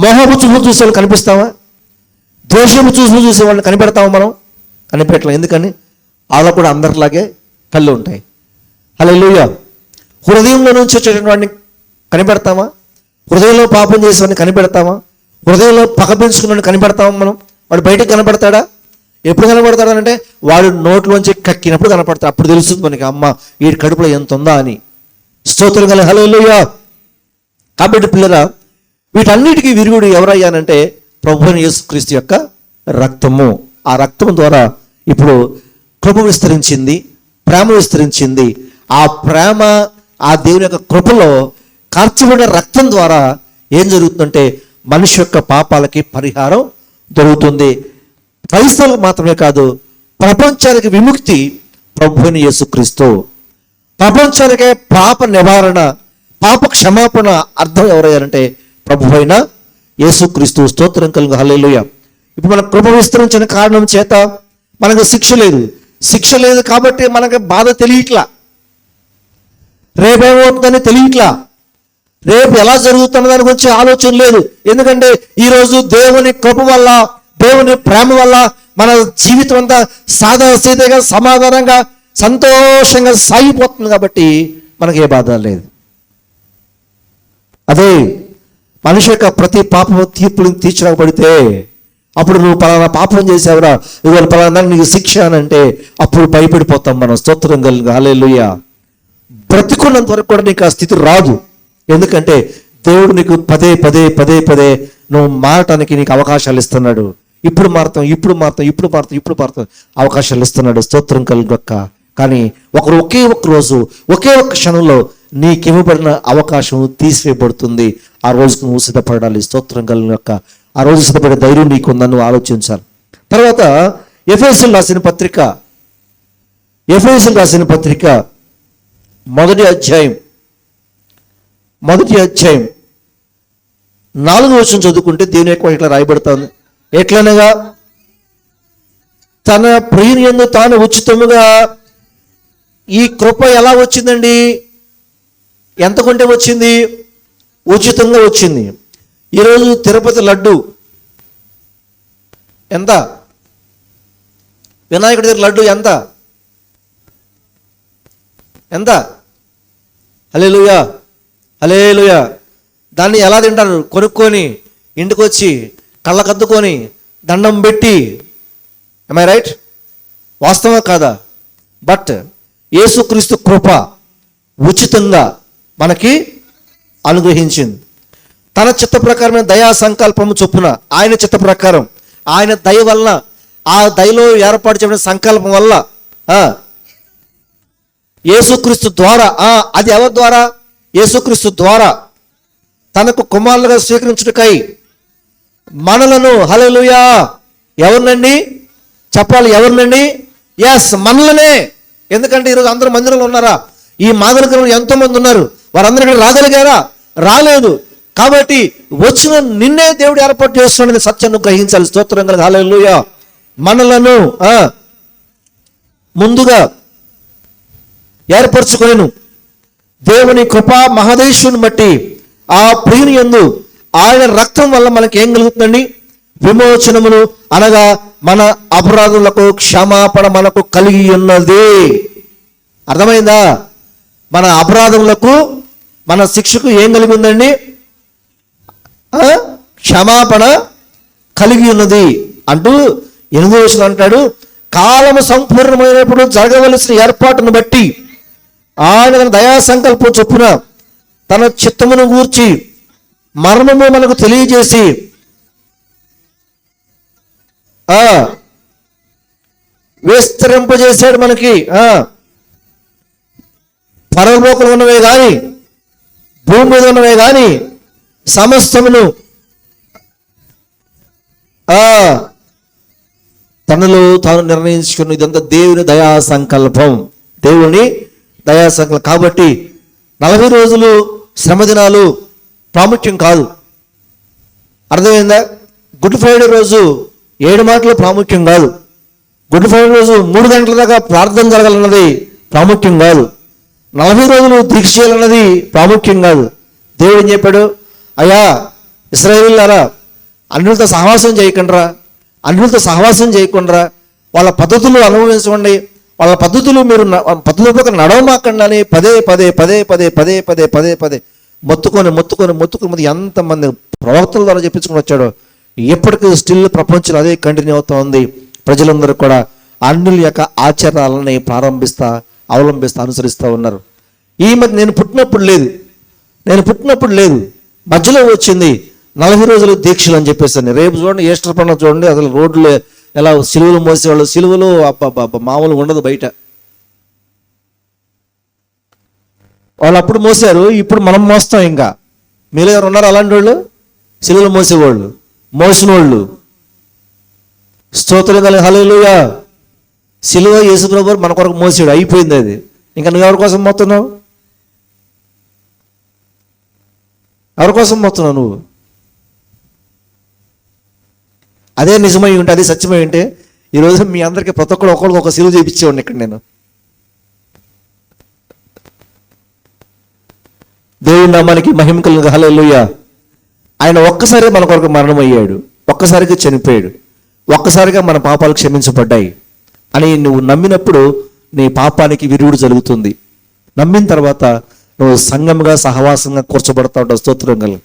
మోహపు చూపులు చూసే వాళ్ళు కనిపిస్తామా? ద్వేషపు చూపులు చూసే వాళ్ళని కనిపెడతామా? మనం కనిపెట్టలేం. ఎందుకని? వాళ్ళకు కూడా అందరిలాగే కళ్ళు ఉంటాయి. హల్లెలూయా. హృదయంలో నుంచి వచ్చేటువంటి వాడిని కనిపెడతామా? హృదయంలో పాపం చేసేవాడిని కనిపెడతామా? హృదయంలో పగ పెంచుకున్నాడిని కనిపెడతామా మనం? వాడు బయటకు కనపడతాడా? ఎప్పుడు కనపడతాడంటే వాడు నోట్లోంచి కక్కినప్పుడు కనపడతాడు. అప్పుడు తెలుస్తుంది మనకి, అమ్మ ఈ కడుపులో ఎంత ఉందా అని. స్తోత్రం కల హల్లెలూయా. కాబట్టి పిల్లరా, వీటన్నిటికీ విరుగుడు ఎవరయ్యానంటే ప్రభువైన యేసుక్రీస్తు యొక్క రక్తము. ఆ రక్తం ద్వారా ఇప్పుడు కృప విస్తరించింది, ప్రేమ విస్తరించింది. ఆ ప్రేమ, ఆ దేవుని యొక్క కృపలో కార్చబడిన రక్తం ద్వారా ఏం జరుగుతుందంటే మనిషి యొక్క పాపాలకి పరిహారం దొరుకుతుంది. క్రైస్తవులకు మాత్రమే కాదు, ప్రపంచానికి విముక్తి ప్రభువైన యేసుక్రీస్తు. ప్రపంచానికే పాప నివారణ, పాప క్షమాపణ అర్థం ఎవరయ్యారంటే ప్రభువైన యేసుక్రీస్తు. స్తోత్రం కలుగు హల్లెలూయా. ఇప్పుడు మన కృప విస్తరించిన కారణం చేత మనకు శిక్ష లేదు కాబట్టి మనకు బాధ తెలియట్లా, రేపేమవుతుందని తెలియట్లా, రేపు ఎలా జరుగుతున్న దాని గురించి ఆలోచన లేదు. ఎందుకంటే ఈరోజు దేవుని కృప వల్ల, దేవుని ప్రేమ వల్ల మన జీవితం అంతా సాదాసీదగా, సమాధానంగా, సంతోషంగా సాగిపోతుంది. కాబట్టి మనకి ఏ బాధ లేదు. అదే మనిషి యొక్క ప్రతి పాపము తీర్పులను తీర్చబడితే అప్పుడు నువ్వు పలానా పాపం చేసావురా, ఇవాళ పలానా నీకు శిక్ష అని అంటే అప్పుడు భయపడిపోతాం మనం. స్తోత్రం కలుగు హల్లెలూయా. బ్రతికున్నంత వరకు కూడా నీకు ఆ స్థితి రాదు. ఎందుకంటే దేవుడు నీకు పదే పదే పదే పదే నువ్వు మారటానికి నీకు అవకాశాలు ఇస్తున్నాడు. ఇప్పుడు మారుతాం అవకాశాలు ఇస్తున్నాడు. స్తోత్రం కలుగక్క. కానీ ఒకే ఒక్క రోజు, ఒకే ఒక్క క్షణంలో నీకివ్వబడిన అవకాశం తీసివేయబడుతుంది. ఆ రోజుకు నువ్వు సిద్ధపడాలి. స్తోత్రం కలుగక్క. ఆ రోజు సిద్ధపడే ధైర్యం నీకుందని నువ్వు ఆలోచించాలి. తర్వాత ఎఫెసీయులకు రాసిన పత్రిక మొదటి అధ్యాయం 4వ వచనం చదువుకుంటే దేవుని యొక్క ఇట్లా రాయబడుతుంది. ఎట్లనగా తన ప్రియుని యందు తాను ఉచితముగా. ఈ కృప ఎలా వచ్చిందండి? ఎంత కొంటే వచ్చింది? ఉచితంగా వచ్చింది. ఈరోజు తిరుపతి లడ్డు ఎంత? వినాయకుడి దగ్గర లడ్డు ఎంత? హల్లెలూయా, హల్లెలూయా. దాన్ని ఎలా తింటారు? కొనుక్కొని ఇంటికి వచ్చి కళ్ళకద్దుకొని దండం పెట్టి. am I right? వాస్తవం కాదా? బట్ యేసుక్రీస్తు కృప ఉచితంగా మనకి అనుగ్రహించింది. తన చిత్త ప్రకారమైన దయా సంకల్పము చొప్పున, ఆయన చిత్త ప్రకారం, ఆయన దయ వలన, ఆ దయలో ఏర్పాటు చేయబడిన సంకల్పం వల్ల యేసుక్రీస్తు ద్వారా, అది ఎవరి ద్వారా? యేసుక్రీస్తు ద్వారా తనకు కుమారులుగా స్వీకరించుటకై మనలను, హల్లెలూయా, ఎవరినండి చెప్పాలి? ఎవరినండి? ఎస్, మనలనే. ఎందుకంటే ఈరోజు అందరూ మందిరంలో ఉన్నారా? ఈ మాదిరికలు ఎంతో మంది ఉన్నారు. వారందరూ ఇక్కడ రాగలిగారా? రాలేదు. కాబట్టి వచ్చిన నిన్నే దేవుడు ఏర్పాటు చేస్తున్నాడని సత్యాన్ని గ్రహించాలి. స్తోత్రం కలుగు. హల్లెలూయా. మనలను ముందుగా ఏర్పరచుకొనెను దేవుని కృపా మహదేశుని బట్టి ఆ ప్రియుని యందు ఆయన రక్తం వల్ల మనకి ఏం కలుగుతుందండి? విమోచనమును, అనగా మన అపరాధములకు క్షమాపణ మనకు కలిగి ఉన్నది. అర్థమైందా? మన అపరాధములకు, మన శిక్షకు ఏం కలిగి ఉందండి? క్షమాపణ కలిగి ఉన్నది అంటూ 8వ వచనం అంటాడు, కాలము సంపూర్ణమైనప్పుడు జరగవలసిన ఏర్పాటును బట్టి ఆయన తన దయా సంకల్పం చొప్పున తన చిత్తమును గూర్చి మర్మము మనకు తెలియజేసి విస్తరింపజేశాడు. మనకి పరలోకంలో ఉన్నవే కానీ, భూమి మీద ఉన్నవే కానీ సమస్తమును తనలో తాను నిర్ణయించుకున్న, ఇదంతా దేవుని దయా సంకల్పం, దేవుని దయా సంకల్పం. కాబట్టి 40 రోజులు శ్రమ దినాలు ప్రాముఖ్యం కాదు. అర్థమైందా? గుడ్ ఫ్రైడే రోజు 7 మాటలు ప్రాముఖ్యం కాదు. గుడ్ ఫ్రైడే రోజు 3 గంటల దాకా ప్రార్థన జరగాలన్నది ప్రాముఖ్యం కాదు. 40 రోజులు దీక్ష చేయాలన్నది ప్రాముఖ్యం కాదు. దేవుడు ఏం చెప్పాడు? అయ్యా ఇశ్రాయేలీయులారా, అన్యులతో సహవాసం చేయకుండా, అన్యులతో సహవాసం చేయకుండా వాళ్ళ పద్ధతులు అనుభవించండి, వాళ్ళ పద్ధతులు మీరు పద్ధతులకు నడవమాకండి అని పదే పదే పదే పదే పదే పదే పదే పదే మొత్తుకొని ఎంతమంది ప్రవక్తల ద్వారా చెప్పించుకుని వచ్చాడో ఎప్పటికీ స్టిల్ ప్రపంచంలో అదే కంటిన్యూ అవుతా ఉంది. ప్రజలందరూ కూడా అన్యుల యొక్క ఆచారాలని అవలంబిస్తా అనుసరిస్తూ ఉన్నారు. ఈ మధ్య నేను పుట్టినప్పుడు లేదు, మధ్యలో వచ్చింది 40 రోజులు దీక్షలు అని చెప్పేసి. రేపు చూడండి, ఈస్టర్ పండుగ చూడండి, అసలు రోడ్లు ఎలా సిలువలు మోసేవాళ్ళు, సిలువలు మామూలు ఉండదు బయట. వాళ్ళు అప్పుడు మోసారు, ఇప్పుడు మనం మోస్తాం. ఇంకా మీలో ఎవరు ఉన్నారు అలాంటి వాళ్ళు? సిలువలు మోసేవాళ్ళు, మోసిన వాళ్ళు. స్తోత్రం కలుగు. హల్లెలూయా. సిలువ యేసుప్రభు మన కొరకు మోసాడు, అయిపోయింది అది. ఇంకా నువ్వు ఎవరి కోసం మోస్తున్నావు? ఎవరి కోసం మోస్తున్నావు నువ్వు? అదే నిజమై ఉంటే, అదే సత్యమై ఉంటే ఈరోజు మీ అందరికీ ప్రతి ఒక్కరు ఒకరికి ఒక సిలువ చేయించేవాడిని ఇక్కడ నేను. దేవుని నామానికి మహిమ కలుగు. హల్లెలూయా. ఆయన ఒక్కసారి మన కొరకు మరణమయ్యాడు, ఒక్కసారిగా చనిపోయాడు, ఒక్కసారిగా మన పాపాలు క్షమించబడ్డాయి అని నువ్వు నమ్మినప్పుడు నీ పాపానికి విరుగుడు జరుగుతుంది. నమ్మిన తర్వాత నువ్వు సంఘంగా సహవాసంగా కూర్చోబడతా ఉంటావు. స్తోత్రం కలుగు.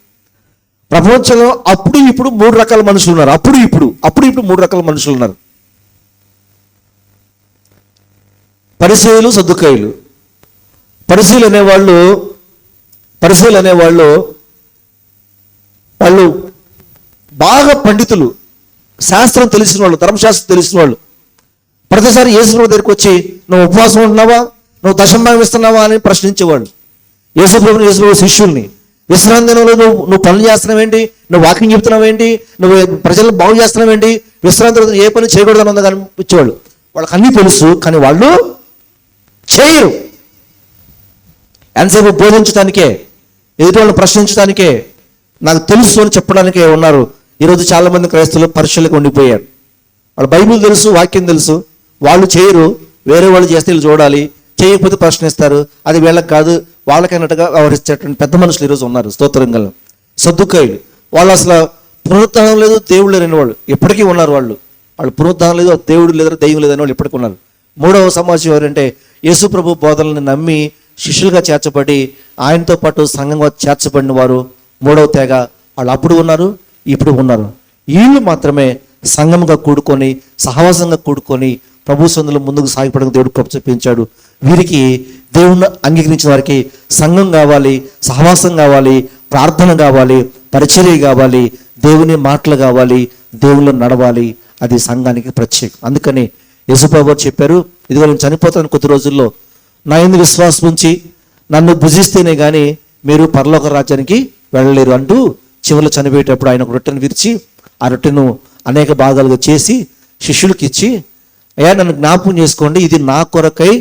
ప్రపంచంలో అప్పుడు ఇప్పుడు 3 రకాల మనుషులు ఉన్నారు. అప్పుడు ఇప్పుడు 3 రకాల మనుషులు ఉన్నారు. పరిసయ్యులు, సద్దుకాయులు. పరిసయ్యులు అనేవాళ్ళు వాళ్ళు బాగా పండితులు, శాస్త్రం తెలిసిన వాళ్ళు, ధర్మశాస్త్రం తెలిసిన వాళ్ళు. ప్రతిసారి యేసుప్రభు దగ్గరికి వచ్చి నువ్వు ఉపవాసం ఉంటున్నావా, నువ్వు దశమభాగం ఇస్తున్నావా అని ప్రశ్నించేవాళ్ళు. యేసుప్రభు శిష్యుల్ని, విశ్రాంతి దినంలో నువ్వు పనులు చేస్తున్నావేంటి, నువ్వు వాకింగ్ చెప్తున్నావేంటి, నువ్వు ప్రజలను బాగు చేస్తున్నావేంటి, విశ్రాంతి రోజు ఏ పని చేయకూడదని ఉందని అనిపించేవాళ్ళు. వాళ్ళకి అన్నీ తెలుసు, కానీ వాళ్ళు చేయరు. ఎంతసేపు బోధించడానికే, ఎదుటి వాళ్ళని ప్రశ్నించడానికే, నాకు తెలుసు అని చెప్పడానికే ఉన్నారు. ఈరోజు చాలామంది క్రైస్తవులు పరీక్షలకు ఉండిపోయారు. వాళ్ళు బైబిల్ తెలుసు, వాక్యం తెలుసు, వాళ్ళు చేయరు. వేరే వాళ్ళు చేస్తే వీళ్ళు చూడాలి, చేయకపోతే ప్రశ్నిస్తారు. అది వీళ్ళకి కాదు, వాళ్ళకైనట్టుగా వ్యవహరించేటువంటి పెద్ద మనుషులు ఈరోజు ఉన్నారు. స్తోత్రంగా. సద్దుకాయులు వాళ్ళు అసలు పునరుత్థానం లేదు, దేవుడు లేని వాళ్ళు ఎప్పటికీ ఉన్నారు. వాళ్ళు పునరుత్థానం లేదు, దేవుడు లేదు, దెయ్యం లేదని వాళ్ళు ఇప్పటికీ ఉన్నారు. 3వ సమాజం ఎవరంటే యేసుప్రభు బోధనల్ని నమ్మి శిష్యులుగా చేర్చబడి ఆయనతో పాటు సంఘంగా చేర్చబడిన వారు 3వ తెగ, వాళ్ళు అప్పుడు ఉన్నారు, ఇప్పుడు ఉన్నారు. వీళ్ళు మాత్రమే సంఘంగా కూడుకొని, సహవాసంగా కూడుకొని ప్రభు సన్నిధిలో ముందుకు సాగిపడడం దేవుడు కృప చూపించాడు. వీరికి దేవుణ్ణి అంగీకరించిన వారికి సంఘం కావాలి, సహవాసం కావాలి, ప్రార్థన కావాలి, పరిచర్య కావాలి, దేవుని మాటలు కావాలి, దేవుళ్ళు నడవాలి. అది సంఘానికి ప్రత్యేకం. అందుకని యేసుప్రభువు వారు చెప్పారు, ఇదిగో నేను చనిపోతాను కొద్ది రోజుల్లో, నా యందు విశ్వాసం ఉంచి నన్ను భుజిస్తేనే కానీ మీరు పరలోక రాజ్యానికి వెళ్ళలేరు అంటూ చివరిలో చనిపోయేటప్పుడు ఆయన ఒక రొట్టెను విరిచి ఆ రొట్టెను అనేక భాగాలుగా చేసి శిష్యులకి ఇచ్చి, అయ్యా నన్ను జ్ఞాపకం చేసుకోండి, ఇది నా కొరకై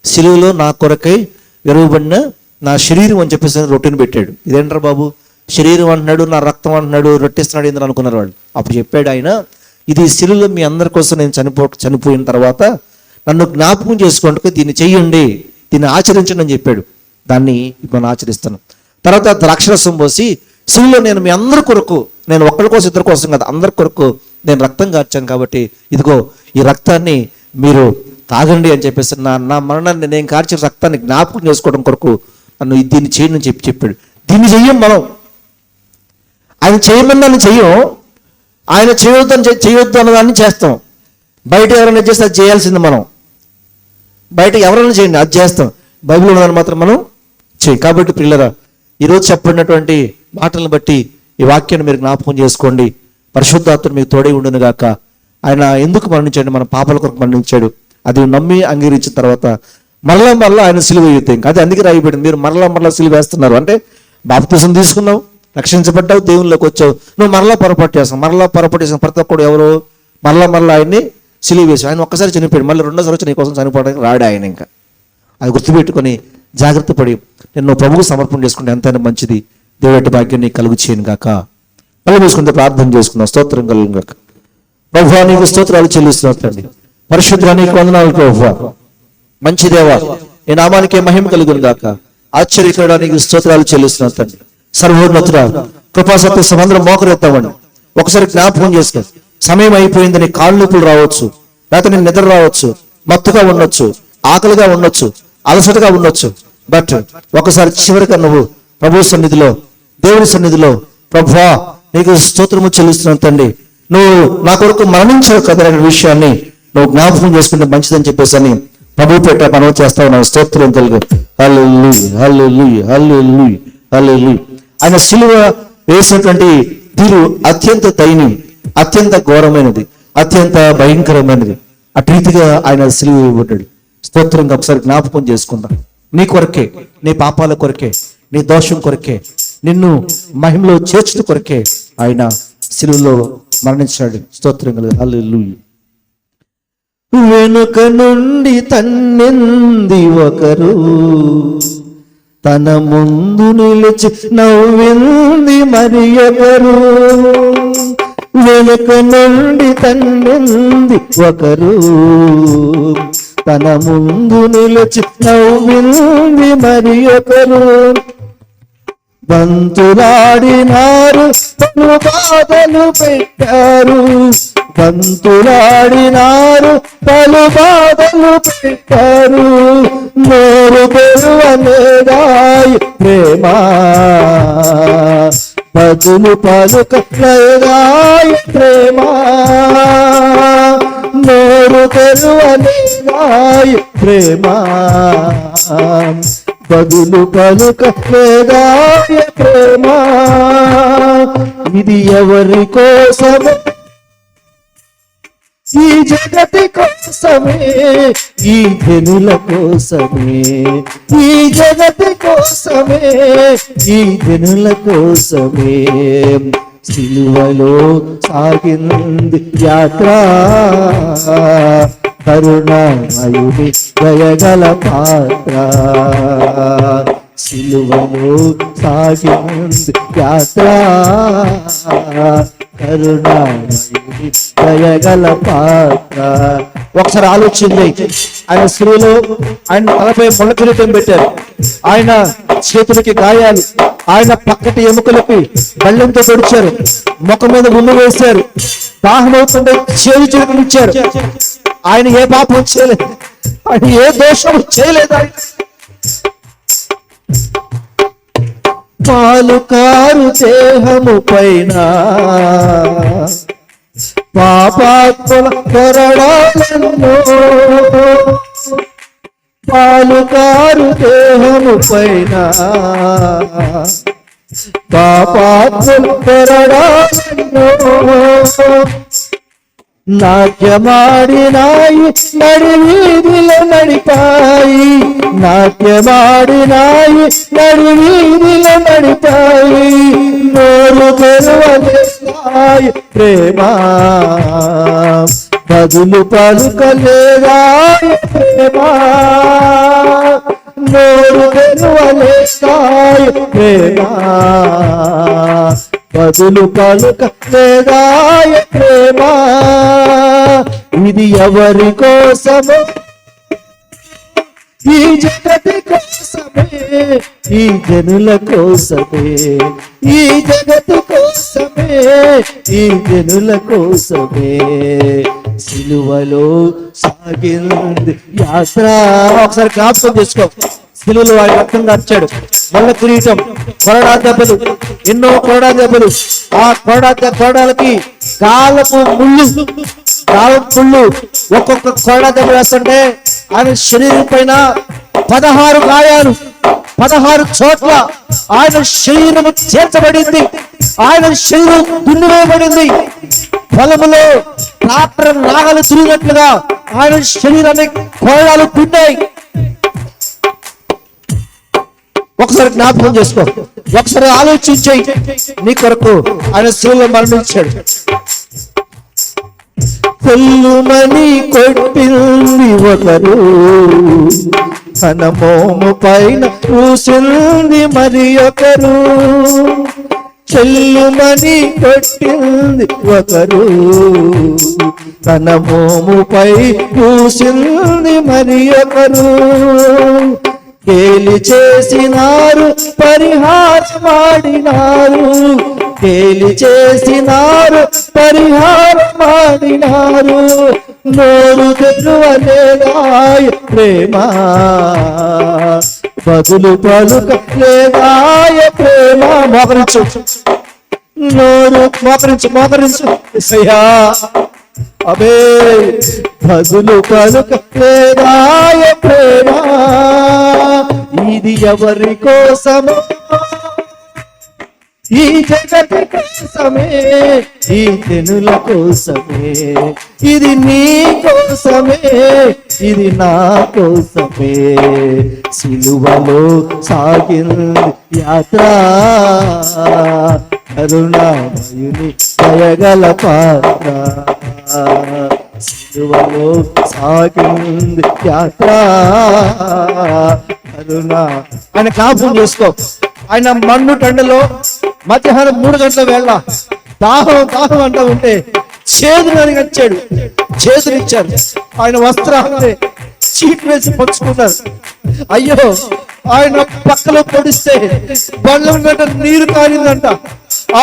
సిలువలో నా కొరకై విరవబడిన నా శరీరం అని చెప్పేసి రొట్టెను పెట్టాడు. ఇదేంటారు బాబు, శరీరం అంటున్నాడు, నా రక్తం అంటున్నాడు, రొట్టెస్తున్నాడు ఏందని అనుకున్నారు వాళ్ళు. అప్పుడు చెప్పాడు ఆయన, ఇది సిలువలో మీ అందరి కోసం నేను చనిపోయిన తర్వాత నన్ను జ్ఞాపకం చేసుకోండి, దీన్ని చెయ్యండి, దీన్ని ఆచరించండి అని చెప్పాడు. దాన్ని ఇప్పుడు ఆచరిస్తాను. తర్వాత ద్రాక్షరసం పోసి, సిలువలో నేను మీ అందరి కొరకు, నేను ఒక్కరి కోసం ఇద్దరి కోసం కాదు, అందరి కొరకు నేను రక్తం కార్చాను కాబట్టి ఇదిగో ఈ రక్తాన్ని మీరు తాగండి అని చెప్పేసి నా మరణాన్ని, నేను కార్చిన రక్తాన్ని జ్ఞాపకం చేసుకోవడం కొరకు నన్ను దీన్ని చేయండి అని చెప్పాడు. దీన్ని చెయ్యం మనం. ఆయన చేయమని చెయ్యం, ఆయన చేయొద్దు అన్నదాన్ని చేస్తాం. బయట ఎవరైనా చేస్తే అది చేయాల్సింది మనం. బయట ఎవరైనా చేయండి, అది చేస్తాం. బైబిల్ ఉన్నదాన్ని మాత్రం మనం చేయం. కాబట్టి పిల్లరా, ఈరోజు చెప్పబడినటువంటి మాటలను బట్టి ఈ వాక్యాన్ని మీరు జ్ఞాపకం చేసుకోండి. పరిశుద్ధాత్ముడు మీకు తోడై ఉండును గాక. ఆయన ఎందుకు మరణించాడు? మన పాపాల కొరకు మరణించాడు. అది నమ్మి అంగీకరించిన తర్వాత మరలా ఆయన సిలువ వేయుతాం. అది అందుకే రాయబడింది, మీరు మరలా సిలువ వేస్తున్నారు అంటే బాప్తిసం తీసుకున్నావు, రక్షించబడ్డావు, దేవుళ్ళలోకి వచ్చావు, నువ్వు మరలా పొరపాటు చేస్తావు. ప్రతి ఒక్కడు ఎవరు మరలా ఆయన్ని సిలువ వేసి, ఆయన ఒక్కసారి చనిపోయాడు, మళ్ళీ రెండోసారి వచ్చి నీ కోసం చనిపోవడానికి రాడు ఆయన. ఇంకా అది గుర్తుపెట్టుకొని జాగ్రత్త పడి నేను ప్రభువుకు సమర్పణ చేసుకుంటే ఎంతైనా మంచిది. దేవుడి భాగ్యం నీకు కలుగు చేయను గాక. కళ్ళు మూసుకుంటే ప్రార్థన చేసుకుందాం. స్తోత్రం కలుగు గాక. ప్రభువా నీకు స్తోత్రాలు చెల్లిస్తున్నాను తండ్రి. పరిశుద్ధుడా నీకు వందనాలు ప్రభువా. మంచి దేవా నీ నామానికే మహిమ కలుగును గాక. ఆశ్చర్యకరుడా నీకు స్తోత్రాలు చెల్లిస్తున్నాను తండ్రి. సర్వోన్నతుడా కృపాసత్య సమందరం మోకరెత్తామండి. ఒకసారి జ్ఞాపకం చేసుకో. సమయం అయిపోయిందని కాళ్ళు నొప్పులు రావచ్చు, లేకపోతే నేను నిద్ర రావచ్చు, మత్తుగా ఉండొచ్చు, ఆకలిగా ఉండొచ్చు, అలసటగా ఉండొచ్చు. బట్ ఒకసారి చివరిగా నువ్వు ప్రభు సన్నిధిలో, దేవుని సన్నిధిలో, ప్రభువా నీకు స్తోత్రము చెల్లిస్తున్నాను తండ్రి, నువ్వు నా కొరకు మరణించావు కదా అనే విషయాన్ని నువ్వు జ్ఞాపకం చేసుకుంటే మంచిదని చెప్పేసి అని ప్రభు పెట్ట మనం చేస్తా ఉన్నాం. స్తోత్రం తెలుగు. హల్లెలూయా, హల్లెలూయా, హల్లెలూయా, హల్లెలూయా. ఆయన సిలువ వేసినటువంటి తీరు అత్యంత దయనీయం, అత్యంత ఘోరమైనది, అత్యంత భయంకరమైనది. అటు రీతిగా ఆయన సిలువ ఇవ్వబడ్డాడు. స్తోత్రంగా ఒకసారి జ్ఞాపకం చేసుకుందాం. నీ కొరకే, నీ పాపాల కొరకే, నీ దోషం కొరకే, నిన్ను మహిమలో చేర్చుట కొరకే ఆయన సిలువలో మరణించాడు. స్తోత్రంగా. హల్లెలూయా. వెనుక నుండి తన్నింది ఒకరు, తన ముందు నిలిచి నవ్వింది మరి ఒకరు. వెనుక నుండి తన్నింది ఒకరు, తన ముందు నిలిచి నవ్వింది మరి ఒకరు. బంతులాడినారు, పలు బాధలు పెట్టారు. బంతులాడినారు, పలు బాధలు పెట్టారు. నోరు పెరువలేదాయి ప్రేమ, బదులు పలుకలేదాయి ప్రేమ. నోరు పెరువలేదాయి ప్రేమ, బదులు పలుకలేదాయి ప్రేమ. ఇది ఎవరి కోసము? ఈ జగతి కోసమే, ఈ జనుల కోసమే, ఈ జగతి కోసమే, ఈ జనుల కోసమే. సిలువలో సాగింది యాత్ర, కరుణామయుడి దయగల పాత్ర. సిలువలో సాగింది యాత్ర, కరుణామయుడి దయగల పాత్ర. ఒకసారి ఆలోచించి, ఆయన సిలువలో ఆయన తలపై ముళ్ళ కిరీటం పెట్టారు, ఆయన చేతులకి గాయాలు, ఆయన పక్కటి ఎముకలకి బల్లెంతో పొడిచారు, ముఖం మీద ఉమ్ము వేశారు, దాహమవుతుంటే చేయి చిరుకునిచ్చారు. ఆయన ఏ పాపం చేయలేదు, ఆయన ఏ దోషం చేయలేదు. పాలు కారు దేహము పైన పాపాత్ముల కొరడాలెన్నో, పాలు కారు దేహము పైన పాపాత్ముల కొరడాలెన్నో, నాట్యమాడినాయి నడి వీధిలో నడిపాయి, నాట్యమాడినాయి నడి వీధిలో నడిపాయి, నోరు తెరవలేదాయి ప్రేమ బదులు పలుకలేదాయి ప్రేమ, నోరు తెరవలేదాయి ప్రేమ బదులు పలుకలేదాయ ప్రేమ, ఇది ఎవరి కోసము ఈ జగతి కోసమే, ఈ జనుల కోసమే, ఈ జగతి కోసమే, ఈ జనుల కోసమే సిలువలో సాగింది యాత్ర. ఒకసారి జ్ఞాపకం చేసుకో, సిలువలో ఆయన రక్తం కార్చాడు, మల్ల కిరీటం, కొరడా దెబ్బలు, ఎన్నో కొరడా దెబ్బలు, ఆ కొరడాలకి కాలపు ముళ్ళు ఒక్కొక్క కొరడా దెబ్బ వేస్తుంటే ఆయన శరీరం పైన 16 గాయాలు, 16 చోట్ల ఆయన శరీరము చేర్చబడింది, ఆయన శరీరం దున్నివేయబడింది, పొలములో ట్రాక్టర్ నాగలు దున్నినట్లుగా ఆయన శరీరాన్ని కొరడాలు దున్నాయి. ఒకసారి జ్ఞాపకం చేసుకో, ఒకసారి ఆలోచించాయి, నీ కొరకు ఆయన శిలువలో మరణించాడు. కొల్లుమని కొట్టింది ఒకరు, తన మోము పైన పూసింది మరి ఒకరు, చెల్లుమని కొట్టింది ఒకరు, తన మోముపై పూసింది మరి ఒకరు, కేలి చేసినారు పరిహారమాడినారు, కేలి చేసినారు పరిహారమాడినారు, నోరు తెరవలేదాయ ప్రేమ బదులు పలుకలేదాయ ప్రేమ. మోకరించు, నోరు మోకరించు అయ్యా, అబే బదులు పలుకలేదాయ ప్రేమ, ఇది ఎవరి కోసము ఈ జగతి కోసమే, ఈ జనుల కోసమే, ఇది నీ కోసమే, ఇది నా కోసమే సిలువలో సాగింది యాత్ర, కరుణామయుని దయగల పాత్ర, సిలువలో సాగింది యాత్ర కరుణా. ఆయన జ్ఞాపకం చేసుకో, ఆయన మన్ను టండలో మధ్యాహ్నం 3 గంటల వేళ దాహం అంటూ ఉంటే చేదుని వచ్చాడు, చేతునిచ్చారు, ఆయన వస్త్రాన్ని చీట్ వేసి పంచుకున్నారు. అయ్యో, ఆయన పక్కలో పొడిస్తే బళ్ళ నీరు కారిందంట,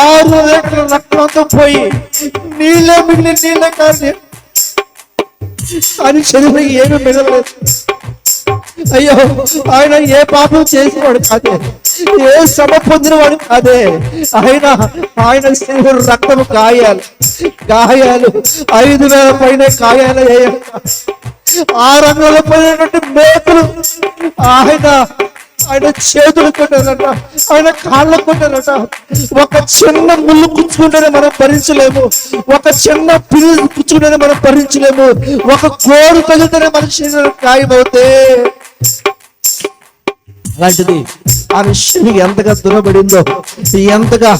6 లీటర్ల రక్తంతో పోయి నీళ్ళే కాదు, ఆయన శరీరం ఏమీ మిగలలేదు. అయ్యో, ఆయన ఏ పాపం చేసేవాడు కాదే, ఏ శ్రమ పొందినవాడు కాదే, ఆయన శరీరం రక్తము గాయాలు 5,000 పైన గాయాలు, 600 పైనటువంటి మేకులు ఆయన చేతులు కొట్టారట, ఆయన కాళ్ళు కొట్టారట. ఒక చిన్న ముళ్ళు పుచ్చుకుంటేనే మనం భరించలేము, ఒక చిన్న పిల్లి పుచ్చుకుంటేనే మనం భరించలేము, ఒక కోరు తగిలితేనే మన శరీరం గాయమవుతే, అలాంటిది ఆ విషయం ఎంతగా దురబడిందో, ఎంతగా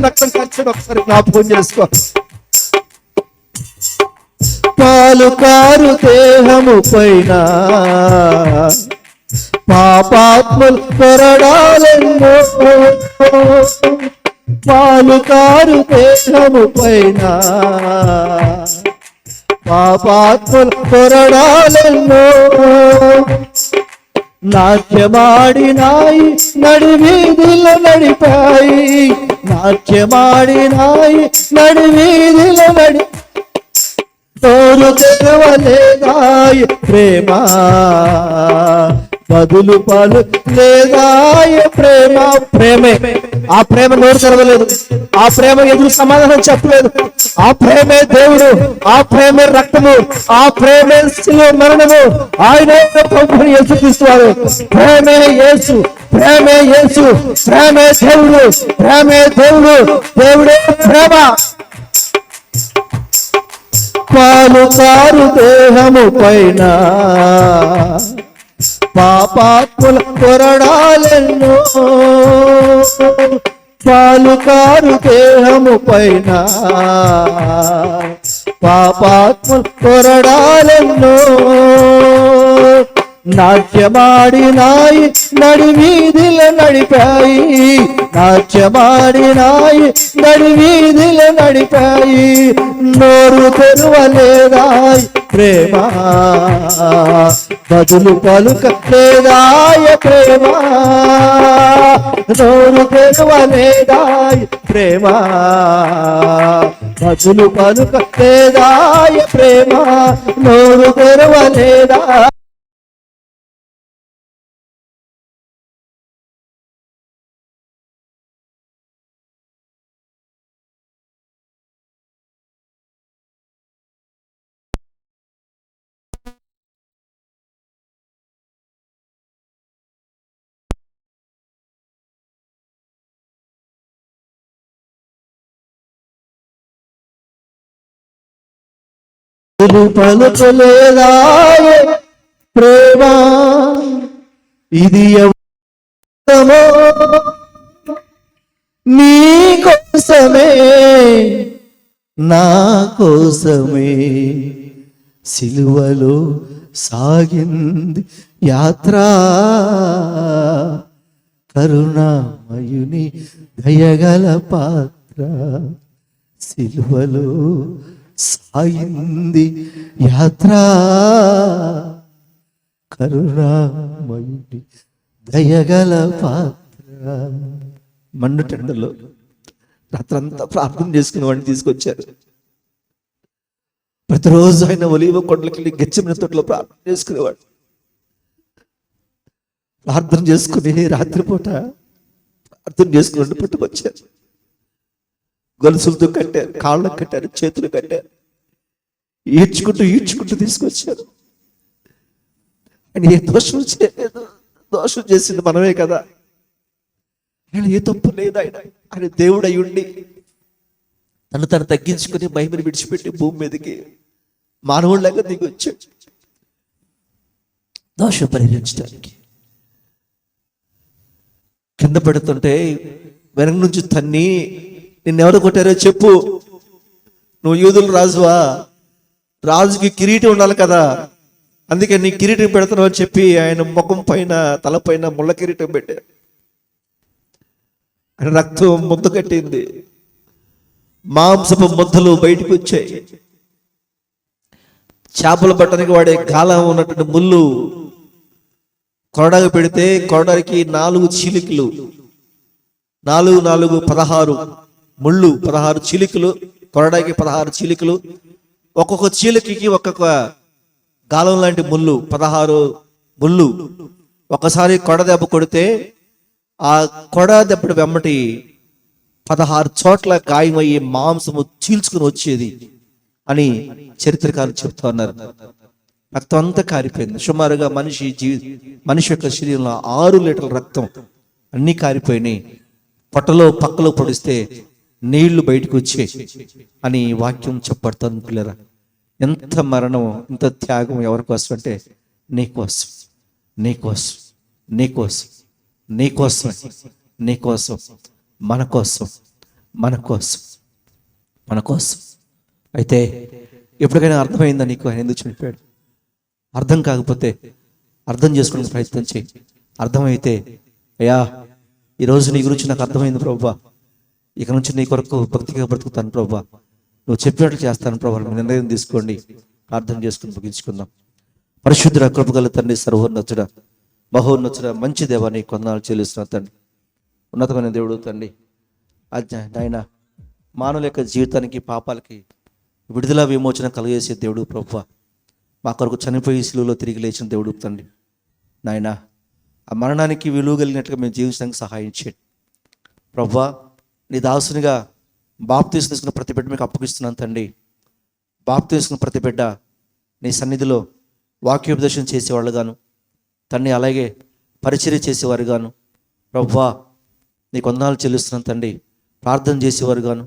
రక్తం ఖర్చు ఒకసారి జ్ఞాపకం చేసుకో. పాలు కారు దేహము పైన పాపాత్ముల కొరడాలెన్నో, పాలు కారు దేహము పైన పాపాత్ముల కొరడాలెన్నో, నాట్యమాడినాయి నడి వీధిలో నడిపాయి, నాట్యమాడినాయి నడి వీధిలో నోరు తెరవలేదాయ ప్రేమ బదులు పాలు లేదాయ ప్రేమ. ప్రేమే, ఆ ప్రేమ నోరు తెరవలేదు, ఆ ప్రేమ ఎదురు సమాధానం చెప్పలేదు. ఆ ప్రేమే దేవుడు, ఆ ప్రేమే రక్తము, ఆ ప్రేమే శిలువ మరణము. ఆయన ప్రభువుని యేసుక్రీస్తువారు. ప్రేమే యేసు, ప్రేమే యేసు, ప్రేమే దేవుడు, ప్రేమే దేవుడు, దేవుడే ప్రేమ. పాలు కారు దేహము పైన పాపాత్ముల కొరడాలెన్నో. పాలు కారు దేహము పైన పాపాత్ముల కొరడాలెన్నో. నాట్యమాడినాయి నడివీధిల నడిపాయి, నాట్యమాడినాయి నడివీధిల నడిపాయి. నోరు తెరవలేదాయి ప్రేమ, బదులు పలుక లేదాయ ప్రేమ. నోరు తెరవలేదాయి ప్రేమ, బదులు పలుక లేదాయ ప్రేమ. నోరు తెరవలేదా. పలుకలేదాయ ప్రేమ, ఇది ఎవరమో నీ కోసమే నా కోసమే సిలువలో సాగింది యాత్ర. కరుణామయుని దయగల పాత్ర, సిలువలో సాగింది యాత్ర. కరుణామయుని దయగల పాత్ర. మండుటెండలో రాత్రంతా ప్రార్థన చేసుకుని వాడిని తీసుకొచ్చారు. ప్రతిరోజు ఆయన ఒలీవ కొండలకి వెళ్ళి గెచ్చమైన తోటలో ప్రార్థన చేసుకునేవాడు. ప్రార్థన చేసుకుని రాత్రిపూట ప్రార్థన చేసుకుని పుట్టుకొచ్చారు. గొలుసులతో కట్టారు, కాళ్ళకు కట్టారు, చేతులు కట్టారు. ఈడ్చుకుంటూ తీసుకొచ్చారు. ఆయన ఏ దోషం చేయలేదు, దోషం చేసింది మనమే కదా. ఆయన ఏ తప్పు లేదు. ఆయన దేవుడు అయి ఉండి తను తగ్గించుకుని మహిమని విడిచిపెట్టి భూమి మీదకి మానవుడిలాగా దిగి వచ్చాడు దోషం పరిహరించడానికి. కింద పెడుతుంటే వెనక నుంచి తన్ని, నిన్నెవరు కొట్టారో చెప్పు, నువ్వు యూదుల రాజువా, రాజుకి కిరీటం ఉండాలి కదా, అందుకే నీ కిరీటం పెడతాను అని చెప్పి ఆయన ముఖం పైన తలపైన ముళ్ళ కిరీటం పెట్టారు. ఆయన రక్తం ముద్ద కట్టింది, మాంసపు ముద్దలు బయటకు వచ్చాయి. చేపలు పట్టడానికి వాడే గాలం ఉన్నటువంటి ముళ్ళు కొరడాగా పెడితే కొరడానికి 4 చీలికలు, 4 16 ముళ్ళు, 16 చీలికలు, కొరడానికి 16 చీలికలు. ఒక్కొక్క చీలికకి ఒక్కొక్క గాలం లాంటి ముళ్ళు, 16 ముళ్ళు. ఒకసారి కొడ దెబ్బ కొడితే ఆ కొడ దెబ్బటి వెంబటి 16 చోట్ల గాయమయ్యి మాంసము చీల్చుకుని వచ్చేది అని చరిత్రకారులు చెప్తా ఉన్నారు. రక్తం అంతా కారిపోయింది. సుమారుగా మనిషి యొక్క శరీరంలో 6 లీటర్ల రక్తం అన్నీ కారిపోయినాయి. పొట్టలో పక్కలో పొడిస్తే నీళ్లు బయటకు వచ్చే అని వాక్యం చెప్పబడుతుంది పిల్లరా. ఎంత మరణం, ఎంత త్యాగం ఎవరి కోసం అంటే నీకోసం, నీకోసం, నీకోసం, నీకోసం, నీకోసం, మన కోసం, మన కోసం, మన కోసం. అయితే ఎప్పటికైనా అర్థమైందా నీకు ఆయన ఎందుకు చనిపోయాడు? అర్థం కాకపోతే అర్థం చేసుకునే ప్రయత్నం చేయి. అర్థమైతే, అయ్యా ఈరోజు నీ గురించి నాకు అర్థమైంది ప్రభువా, ఇక నుంచి నీ కొరకు భక్తిగా బ్రతుకుతాను ప్రభువా, నువ్వు చెప్పినట్లు చేస్తాను ప్రభువా, నిర్ణయం తీసుకోండి. ప్రార్థన చేసుకుని ముగించుకుందాం. పరిశుద్ధుడ, కృపగల తండ్రి, సర్వోన్నతుడ, మహోన్నతుడ, మంచి దేవా, నీ కొందనాలు చెల్లిస్తున్నా తండ్రి. ఉన్నతమైన దేవుడు తండ్రి, ఆయన మానవుల యొక్క జీవితానికి, పాపాలకి విడుదల విమోచన కలిగేసే దేవుడు ప్రభువా, మా కొరకు చనిపోయి శిలువలో తిరిగి లేచిన దేవుడు తండ్రి. నాయన ఆ మరణానికి విలువ కలిగినట్టుగా మేము జీవించడానికి సహాయం చేయండి. ప్రభువా, నీ దాసునిగా బాప్తీసం తీసుకున్న ప్రతి బిడ్డ మీకు అప్పగిస్తున్నాను తండ్రి. బాప్తీసం తీసుకున్న ప్రతి బిడ్డ నీ సన్నిధిలో వాక్యోపదేశం చేసేవాళ్ళు గాను తండ్రి, అలాగే పరిచర్య చేసేవారు గాను ప్రభువా నీకు వందనాలు చెల్లిస్తున్నాను తండ్రి. ప్రార్థన చేసేవారు గాను